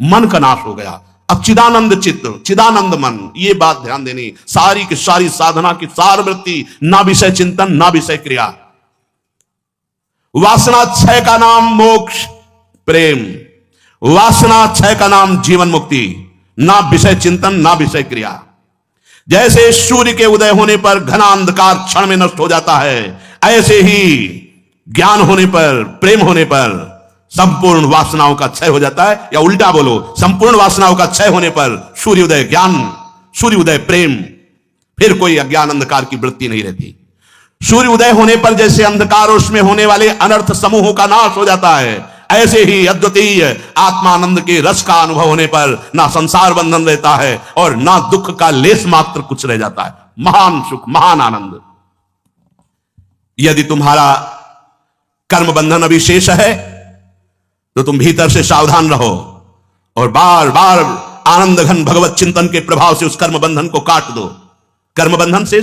मन का नाश हो गया। अब चिदानंद चित्त, चिदानंद मन, ये बात ध्यान देनी। सारी की सारी साधना की सार वृत्ति, ना विषय चिंतन ना विषय क्रिया। वासना क्षय का नाम मोक्ष प्रेम, वासना क्षय का नाम जीवन मुक्ति, ना विषय चिंतन ना विषय क्रिया। जैसे सूर्य के उदय होने पर घना अंधकार क्षण में नष्ट हो जाता है, ऐसे ही ज्ञान होने पर, प्रेम होने पर संपूर्ण वासनाओं का क्षय हो जाता है। या उल्टा बोलो, संपूर्ण वासनाओं का क्षय होने पर सूर्योदय ज्ञान, सूर्योदय प्रेम, फिर कोई अज्ञान अंधकार की वृत्ति नहीं रहती। सूर्योदय होने पर जैसे अंधकार और उसमें होने वाले अनर्थ समूहों का नाश हो जाता है, ऐसे ही अद्वितीय आत्मानंद के रस का अनुभव होने पर ना संसार बंधन रहता है और ना दुख का लेस मात्र कुछ रह जाता है। महान सुख, महान आनंद। यदि तुम्हारा कर्म बंधन अभी शेष है तो तुम भीतर से सावधान रहो और बार बार आनंद घन भगवत चिंतन के प्रभाव से उस कर्म बंधन को काट दो। कर्म बंधन से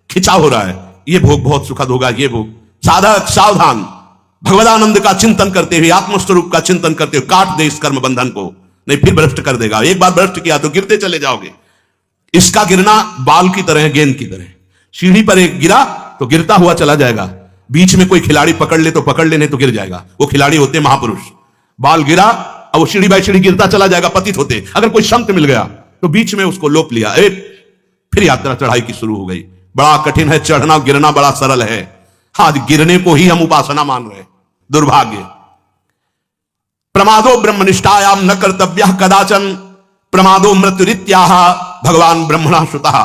खिंचाव हो रहा है, यह भोग बहुत सुखद होगा, यह भोग। साधक सावधान, भगवदानंद का चिंतन करते हुए, आत्मस्वरूप का चिंतन करते हुए काट दे इस कर्म बंधन को, नहीं फिर भ्रष्ट कर देगा। एक बार भ्रष्ट किया तो गिरते चले जाओगे। इसका गिरना बाल की तरह, गेंद की तरह। सीढ़ी पर एक गिरा तो गिरता हुआ चला जाएगा, बीच में कोई खिलाड़ी पकड़ ले तो पकड़ ले, नहीं तो गिर जाएगा। वो खिलाड़ी होते महापुरुष। बाल गिरा अब वो सीढ़ी बाई सीढ़ी गिरता चला जाएगा, पतित होते। अगर कोई संत मिल गया तो बीच में उसको लोप लिया, फिर यात्रा चढ़ाई की शुरू हो गई। बड़ा कठिन है चढ़ना, गिरना बड़ा सरल है। आज गिरने को ही हम उपासना मान रहे हैं, दुर्भाग्य। प्रमादो ब्रह्मनिष्ठायाम न कर्तव्यः कदाचन प्रमादो मृत्युरित्याह भगवान ब्रह्मणा सुतः।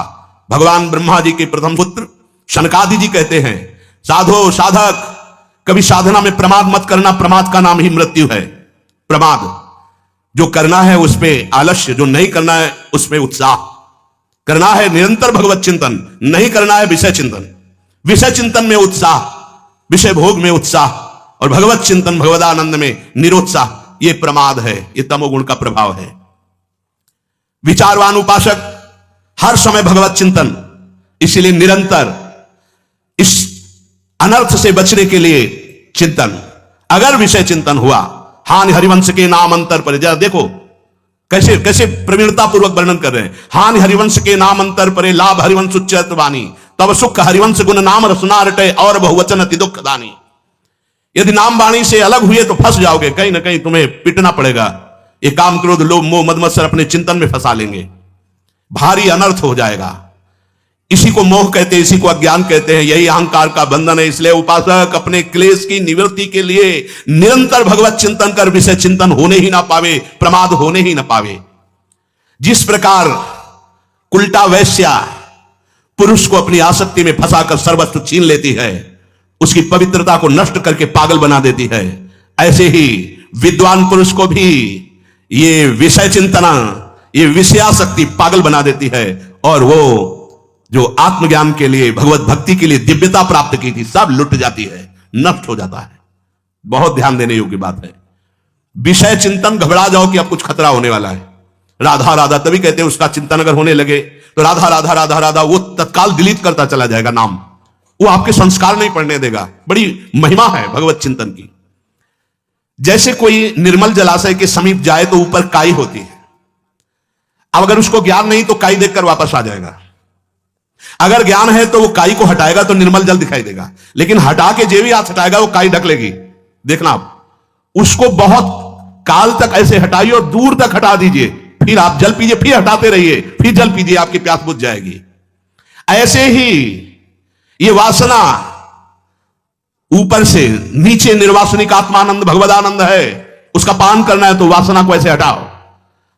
भगवान ब्रह्मा जी के प्रथम पुत्र शनकादि जी कहते हैं, साधो साधक कभी साधना में प्रमाद मत करना, प्रमाद का नाम ही मृत्यु है। प्रमाद, जो करना है उस पर आलस्य, जो नहीं करना है उसमें उत्साह। करना है निरंतर भगवत चिंतन, नहीं करना है विषय चिंतन। विषय चिंतन में उत्साह, विषय भोग में उत्साह, और भगवत चिंतन भगवदानंद में निरोत्साह, यह प्रमाद है, यह तमोगुण का प्रभाव है। विचारवान उपासक हर समय भगवत चिंतन, इसीलिए निरंतर इस अनर्थ से बचने के लिए चिंतन। अगर विषय चिंतन हुआ, हानि हरिवंश के नाम अंतर पर जरा देखो, कैसे कैसे प्रवीणता पूर्वक वर्णन कर रहे हैं। हानि हरिवंश के नाम अंतर परे, लाभ हरिवंश उच्चैत वाणी, तब सुख हरिवंश गुण नाम रसना रटे, और बहुवचन अति दुख दानी। यदि नाम वाणी से अलग हुए तो फंस जाओगे, कहीं ना कहीं तुम्हें पिटना पड़ेगा। ये काम क्रोध लोभ मोह मद मत्सर अपने चिंतन में फंसा लेंगे, भारी अनर्थ हो जाएगा। इसी को मोह कहते हैं, इसी को अज्ञान कहते हैं, यही अहंकार का बंधन है। इसलिए उपासक अपने क्लेश की निवृत्ति के लिए निरंतर भगवत चिंतन कर विषय चिंतन होने ही ना पावे, प्रमाद होने ही ना पावे। जिस प्रकार उल्टा वैश्या पुरुष को अपनी आसक्ति में फंसाकर सर्वस्व छीन लेती है, उसकी पवित्रता को नष्ट करके पागल बना देती है, ऐसे ही विद्वान पुरुष को भी ये विषय चिंतना, ये विषयासक्ति पागल बना देती है, और वो जो आत्मज्ञान के लिए, भगवत भक्ति के लिए दिव्यता प्राप्त की थी, सब लुट जाती है, नष्ट हो जाता है। बहुत ध्यान देने योग्य बात है। विषय चिंतन, घबरा जाओ कि अब कुछ खतरा होने वाला है। राधा राधा, तभी कहते हैं उसका चिंतन अगर होने लगे तो राधा राधा राधा राधा वो तत्काल डिलीट करता चला जाएगा नाम, वो आपके संस्कार नहीं पड़ने देगा। बड़ी महिमा है भगवत चिंतन की। जैसे कोई निर्मल जलाशय के समीप जाए तो ऊपर काई होती है, अब अगर उसको ज्ञान नहीं तो काई देखकर वापस आ जाएगा। अगर ज्ञान है तो वो काई को हटाएगा तो निर्मल जल दिखाई देगा, लेकिन हटा के जे भी हाथ हटाएगा वो काई ढक लेगी। देखना आप उसको बहुत काल तक ऐसे हटाइए और दूर तक हटा दीजिए, फिर आप जल पीजिए, फिर हटाते रहिए, फिर जल पीजिए, आपकी प्यास बुझ जाएगी। ऐसे ही ये वासना ऊपर से नीचे निर्वासनिक आत्मानंद भगवदानंद है, उसका पान करना है तो वासना को ऐसे हटाओ,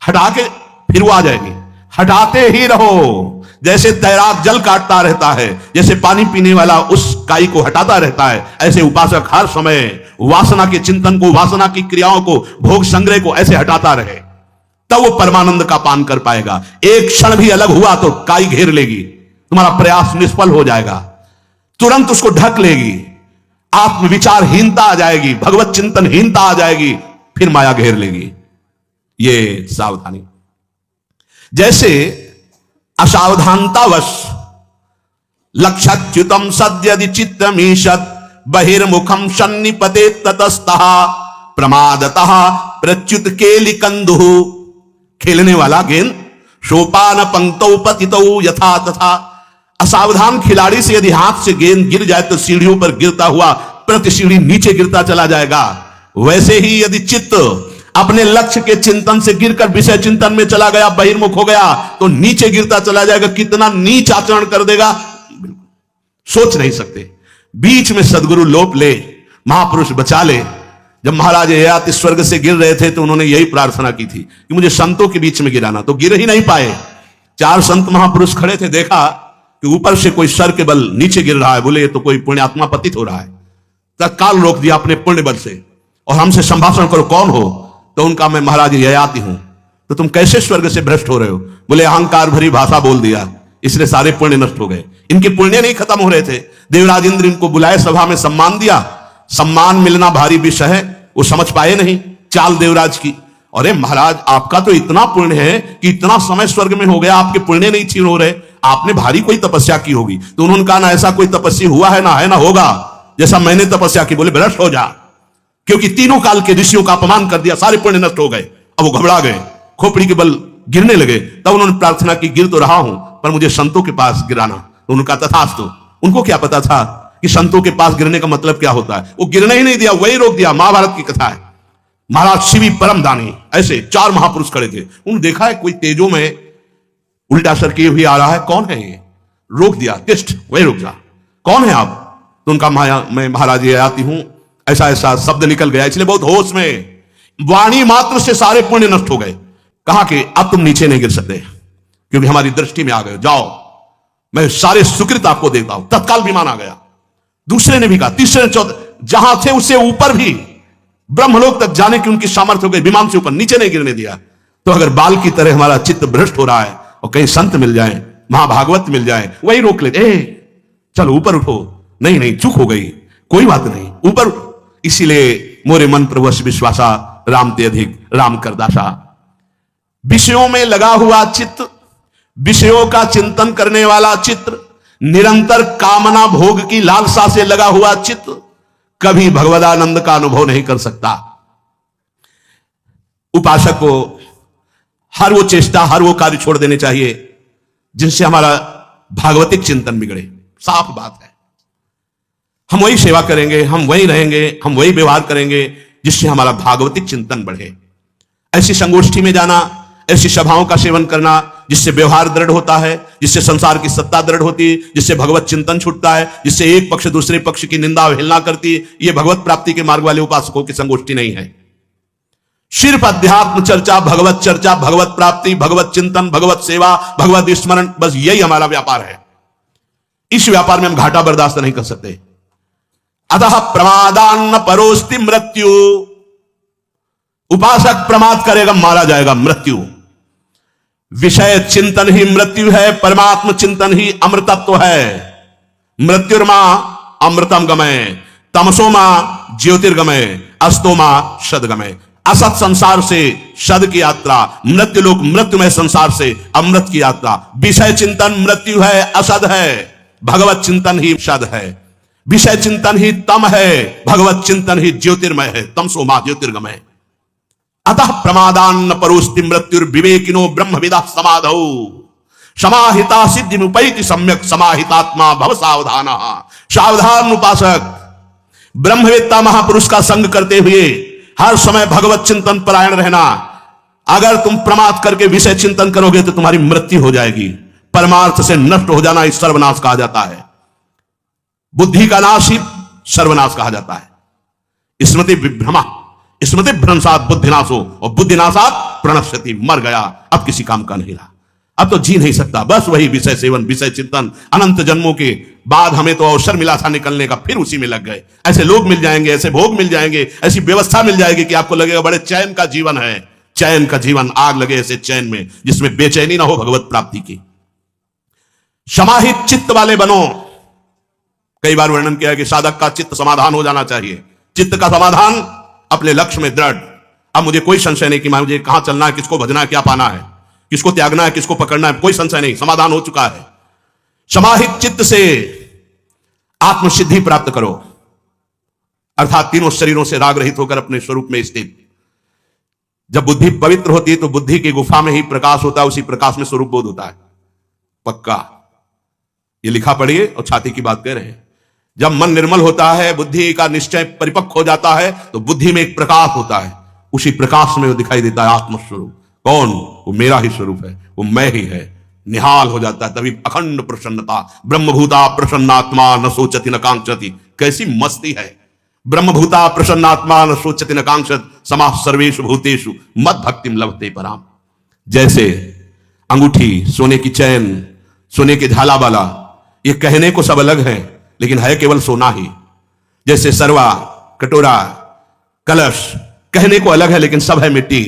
हटा के फिर वो आ जाएगी। हटाते ही रहो, जैसे तैराक जल काटता रहता है, जैसे पानी पीने वाला उस काई को हटाता रहता है, ऐसे उपासक हर समय वासना के चिंतन को, वासना की क्रियाओं को, भोग संग्रह को ऐसे हटाता रहे, तब वो परमानंद का पान कर पाएगा। एक क्षण भी अलग हुआ तो काई घेर लेगी, तुम्हारा प्रयास निष्फल हो जाएगा, तुरंत उसको ढक लेगी, आत्मविचारहीनता आ जाएगी, भगवत चिंतनहीनता आ जाएगी, फिर माया घेर लेगी। ये सावधानी। जैसे असावधानतावश लक्षच्युतम सद्यदि चित्तमीशत बहिर्मुखम सन्निपते ततस्तः प्रमादतः प्रच्युत केलि कंदु। खेलने वाला गेंद सोपान पंक्तौ पतितौ यथा तथा। असावधान खिलाड़ी से यदि हाथ से गेंद गिर जाए तो सीढ़ियों पर गिरता हुआ प्रति सीढ़ी नीचे गिरता चला जाएगा। वैसे ही यदि चित्त अपने लक्ष्य के चिंतन से गिरकर विषय चिंतन में चला गया, बहिर्मुख हो गया, तो नीचे गिरता चला जाएगा। कितना नीच आचरण कर देगा सोच नहीं सकते। बीच में सदगुरु लोप ले, महापुरुष बचा ले। जब महाराज ययाति स्वर्ग से गिर रहे थे तो उन्होंने यही प्रार्थना की थी कि मुझे संतों के बीच में गिराना, तो गिर ही नहीं पाए। 4 संत महापुरुष खड़े थे, देखा कि ऊपर से कोई सर के बल नीचे गिर रहा है, बोले ये तो कोई पुण्यात्मा पतित हो रहा है। तत्काल रोक दिया अपने पुण्य बल से, और हमसे संभाषण करो, कौन हो? तो उनका मैं महाराज ययाति हूं। तो तुम कैसे स्वर्ग से भ्रष्ट हो रहे हो? बोले अहंकार भरी भाषा बोल दिया, इसलिए सारे पुण्य नष्ट हो गए। इनके पुण्य नहीं खत्म हो रहे थे। देवराज इंद्र इनको बुलाए, सभा में सम्मान दिया। सम्मान मिलना भारी विषय है, वो समझ पाए नहीं चाल देवराज की। अरे महाराज आपका तो इतना पुण्य है कि इतना समय स्वर्ग में हो गया, आपके पुण्य नहीं छीन हो रहे, आपने भारी कोई तपस्या की होगी। तो उन्होंने कहा ना ऐसा कोई तपस्या हुआ है ना होगा जैसा मैंने तपस्या की। बोले भ्रष्ट हो जा, क्योंकि तीनों काल के ऋषियों का अपमान कर दिया, सारे पुण्य नष्ट हो गए। अब वो घबरा गए, खोपड़ी के बल गिरने लगे। तब उन्होंने प्रार्थना की, गिर तो रहा हूं पर मुझे संतों के पास गिराना। तो उनका तथास्तु। उनको क्या पता था कि संतों के पास गिरने का मतलब क्या होता है। वो गिरने ही नहीं दिया, वही रोक दिया। महाभारत की कथा है। महाराज शिवी परम दानी, ऐसे 4 महापुरुष खड़े थे। उन्होंने देखा है कोई तेजों में उल्टा सर किए हुए आ रहा है, कौन है ये? रोक दिया, टिस्ट, वही रुक जा। कौन है आप? तो उनका मैं महाराज ययाति हूं, ऐसा ऐसा शब्द निकल गया, इसलिए बहुत होश में, वाणी मात्र से सारे पुण्य नष्ट हो गए। कहा कि अब तुम नीचे नहीं गिर सकते क्योंकि हमारी दृष्टि में आ गए, जाओ मैं सारे सुकृत आपको देता हूं। तत्काल विमान आ गया। दूसरे ने भी कहा, तीसरे ने, चौथे, जहां थे उससे ऊपर भी ब्रह्मलोक तक जाने की उनकी सामर्थ्य हो गई, विमान से ऊपर, नीचे नहीं गिरने दिया। तो अगर बाल की तरह हमारा चित्त भ्रष्ट हो रहा है और कहीं संत मिल जाए, महाभागवत मिल जाए, वही रोक लेते, चलो ऊपर उठो। नहीं चूक हो गई, कोई बात नहीं, ऊपर। इसीलिए मोरे मन प्रभु विश्वासा, राम ते अधिक राम कर दासा। विषयों में लगा हुआ चित्त, विषयों का चिंतन करने वाला चित्र, निरंतर कामना भोग की लालसा से लगा हुआ चित्त कभी भगवदानंद का अनुभव नहीं कर सकता। उपासक को हर वो चेष्टा, हर वो कार्य छोड़ देने चाहिए जिनसे हमारा भागवतिक चिंतन बिगड़े। साफ बात है, हम वही सेवा करेंगे, हम वही रहेंगे, हम वही व्यवहार करेंगे जिससे हमारा भागवतिक चिंतन बढ़े। ऐसी संगोष्ठी में जाना, ऐसी सभाओं का सेवन करना जिससे व्यवहार दृढ़ होता है, जिससे संसार की सत्ता दृढ़ होती है, जिससे भगवत चिंतन छूटता है, जिससे एक पक्ष दूसरे पक्ष की निंदा अवहेलना करती, ये भगवत प्राप्ति के मार्ग वाले उपासकों की संगोष्ठी नहीं है। सिर्फ अध्यात्म चर्चा, भगवत प्राप्ति, भगवत चिंतन, भगवत सेवा, भगवत स्मरण, बस यही हमारा व्यापार है। इस व्यापार में हम घाटा बर्दाश्त नहीं कर सकते। अतः प्रमादान्न परोस्ति मृत्यु, उपासक प्रमाद करेगा मारा जाएगा, मृत्यु। विषय चिंतन ही मृत्यु है, परमात्म चिंतन ही अमृतत्व है। मृत्युर्मा अमृतम गमय, तमसोमा ज्योतिर्गमय, अस्तोमा सदगमय। असत संसार से सद की यात्रा, मृत्युलोक मृत्युमय संसार से अमृत की यात्रा। विषय चिंतन मृत्यु है, असद है, भगवत चिंतन ही सद है। विषय चिंतन ही तम है, भगवत चिंतन ही ज्योतिर्मय है, तमसोमा ज्योतिर्गमय। अतः प्रमादान्न परोस्ति मृत्युर्विवेकिनो ब्रह्मविदा समाधौ, समाहिता सिद्धि मुपैति सम्यक समाहितात्मा भव सावधान। सावधान उपासक ब्रह्मवेत्ता महापुरुष का संग करते हुए हर समय भगवत चिंतन परायण रहना। अगर तुम प्रमाद करके विषय चिंतन करोगे तो तुम्हारी मृत्यु हो जाएगी। परमार्थ से नष्ट हो जाना इस सर्वनाश कहा जाता है। बुद्धि का नाश ही सर्वनाश कहा जाता है। स्मृति विभ्रमा, स्मृति भ्रंशात बुद्धिनाशो, और बुद्धिनाशात प्रणश्यति। मर गया, अब किसी काम का नहीं रहा, अब तो जी नहीं सकता। बस वही विषय सेवन, विषय चिंतन। अनंत जन्मों के बाद हमें तो अवसर मिला था निकलने का, फिर उसी में लग गए। ऐसे लोग मिल जाएंगे, ऐसे भोग मिल जाएंगे, ऐसी व्यवस्था मिल जाएगी कि आपको लगेगा बड़े चैन का जीवन है। चैन का जीवन, आग लगे ऐसे चैन में जिसमें बेचैनी ना हो भगवत प्राप्ति की। समाहित चित्त वाले बनो। कई बार वर्णन किया कि साधक का चित्त समाधान हो जाना चाहिए। चित्त का समाधान अपने लक्ष्य में दृढ़। अब मुझे कोई संशय नहीं कि मुझे कहां चलना है, किसको भजना है, क्या पाना है, किसको त्यागना है, किसको पकड़ना है, कोई संशय नहीं, समाधान हो चुका है। समाहित चित्त से आत्मसिद्धि प्राप्त करो, अर्थात तीनों शरीरों से राग रहित होकर अपने स्वरूप में स्थित। जब बुद्धि पवित्र होती है तो बुद्धि की गुफा में ही प्रकाश होता है, उसी प्रकाश में स्वरूप बोध होता है। पक्का ये लिखा पढ़िए और छाती की बात कह रहे हैं। जब मन निर्मल होता है, बुद्धि का निश्चय परिपक्व हो जाता है, तो बुद्धि में एक प्रकाश होता है, उसी प्रकाश में वो दिखाई देता है आत्मस्वरूप। कौन? वो मेरा ही स्वरूप है, वो मैं ही है। निहाल हो जाता है, तभी अखंड प्रसन्नता। ब्रह्मभूता प्रसन्नात्मा न सोचति न कांक्षति। कैसी मस्ती है! ब्रह्मभूता प्रसन्नात्मा न सोचति न कांक्षत, समाः सर्वेषु भूतेषु मद भक्तिम लभते पराम। जैसे अंगूठी, सोने की चैन, सोने के झाला वाला, ये कहने को सब अलग है लेकिन है केवल सोना ही। जैसे सरवा, कटोरा, कलश, कहने को अलग है लेकिन सब है मिट्टी।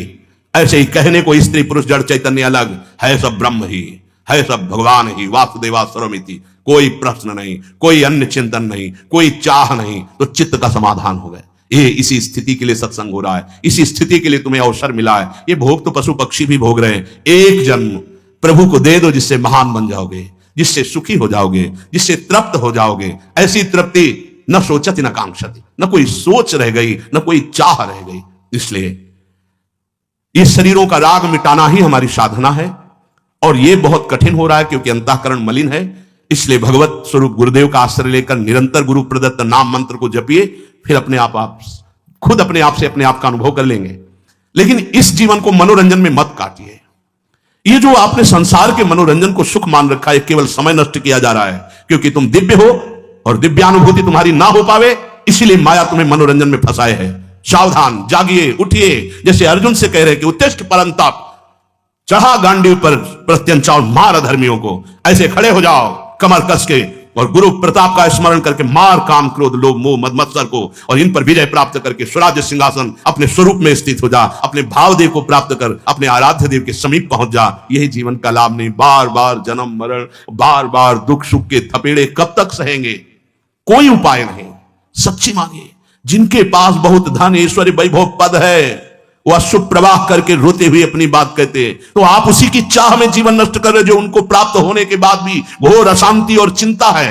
ऐसे ही कहने को स्त्री पुरुष जड़ चैतन्य अलग है, सब ब्रह्म ही है, सब भगवान ही। वासुदेवा सर्वमिति। कोई प्रश्न नहीं, कोई अन्य चिंतन नहीं, कोई चाह नहीं, तो चित्त का समाधान हो गया। ये इसी स्थिति के लिए सत्संग हो रहा है, इसी स्थिति के लिए तुम्हें अवसर मिला है। ये भोग तो पशु पक्षी भी भोग रहे हैं। एक जन्म प्रभु को दे दो जिससे महान बन जाओगे, जिससे सुखी हो जाओगे, जिससे तृप्त हो जाओगे। ऐसी तृप्ति न सोचति न कांक्षति, न कोई सोच रह गई, न कोई चाह रह गई। इसलिए इस शरीरों का राग मिटाना ही हमारी साधना है, और यह बहुत कठिन हो रहा है क्योंकि अंतःकरण मलिन है। इसलिए भगवत स्वरूप गुरुदेव का आश्रय लेकर निरंतर गुरु प्रदत्त नाम मंत्र को जपिए, फिर अपने आप खुद अपने आप से अपने आप का अनुभव कर लेंगे। लेकिन इस जीवन को मनोरंजन में मत काटिए। ये जो आपने संसार के मनोरंजन को सुख मान रखा है, केवल समय नष्ट किया जा रहा है, क्योंकि तुम दिव्य हो और दिव्यानुभूति तुम्हारी ना हो पावे, इसीलिए माया तुम्हें मनोरंजन में फंसाए है। सावधान, जागिए, उठिए। जैसे अर्जुन से कह रहे कि उत्तिष्ठ परंतप, चढ़ा गांडीव पर प्रत्यंचा और मार अधर्मियों को। ऐसे खड़े हो जाओ कमर कस के, और गुरु प्रताप का स्मरण करके मार काम क्रोध लोभ मोह मद मत्सर को, और इन पर विजय प्राप्त करके स्वराज्य सिंहासन अपने स्वरूप में स्थित हो जा। अपने भावदेव को प्राप्त कर अपने आराध्य देव के समीप पहुंच जा। यही जीवन का लाभ। नहीं बार बार जन्म मरण, बार बार दुख सुख के थपेड़े कब तक सहेंगे? कोई उपाय नहीं। सच्ची मांगिए। जिनके पास बहुत धन ऐश्वर्य वैभव पद है, वो अशुभ प्रवाह करके रोते हुए अपनी बात कहते हैं, तो आप उसी की चाह में जीवन नष्ट कर रहे जो उनको प्राप्त होने के बाद भी घोर अशांति और चिंता है।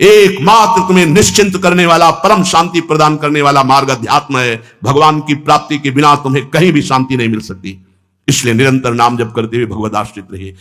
एकमात्र तुम्हें निश्चिंत करने वाला, परम शांति प्रदान करने वाला मार्ग अध्यात्म है। भगवान की प्राप्ति के बिना तुम्हें कहीं भी शांति नहीं मिल सकती। इसलिए निरंतर नाम जप करते हुए भगवद आश्रित रहिए।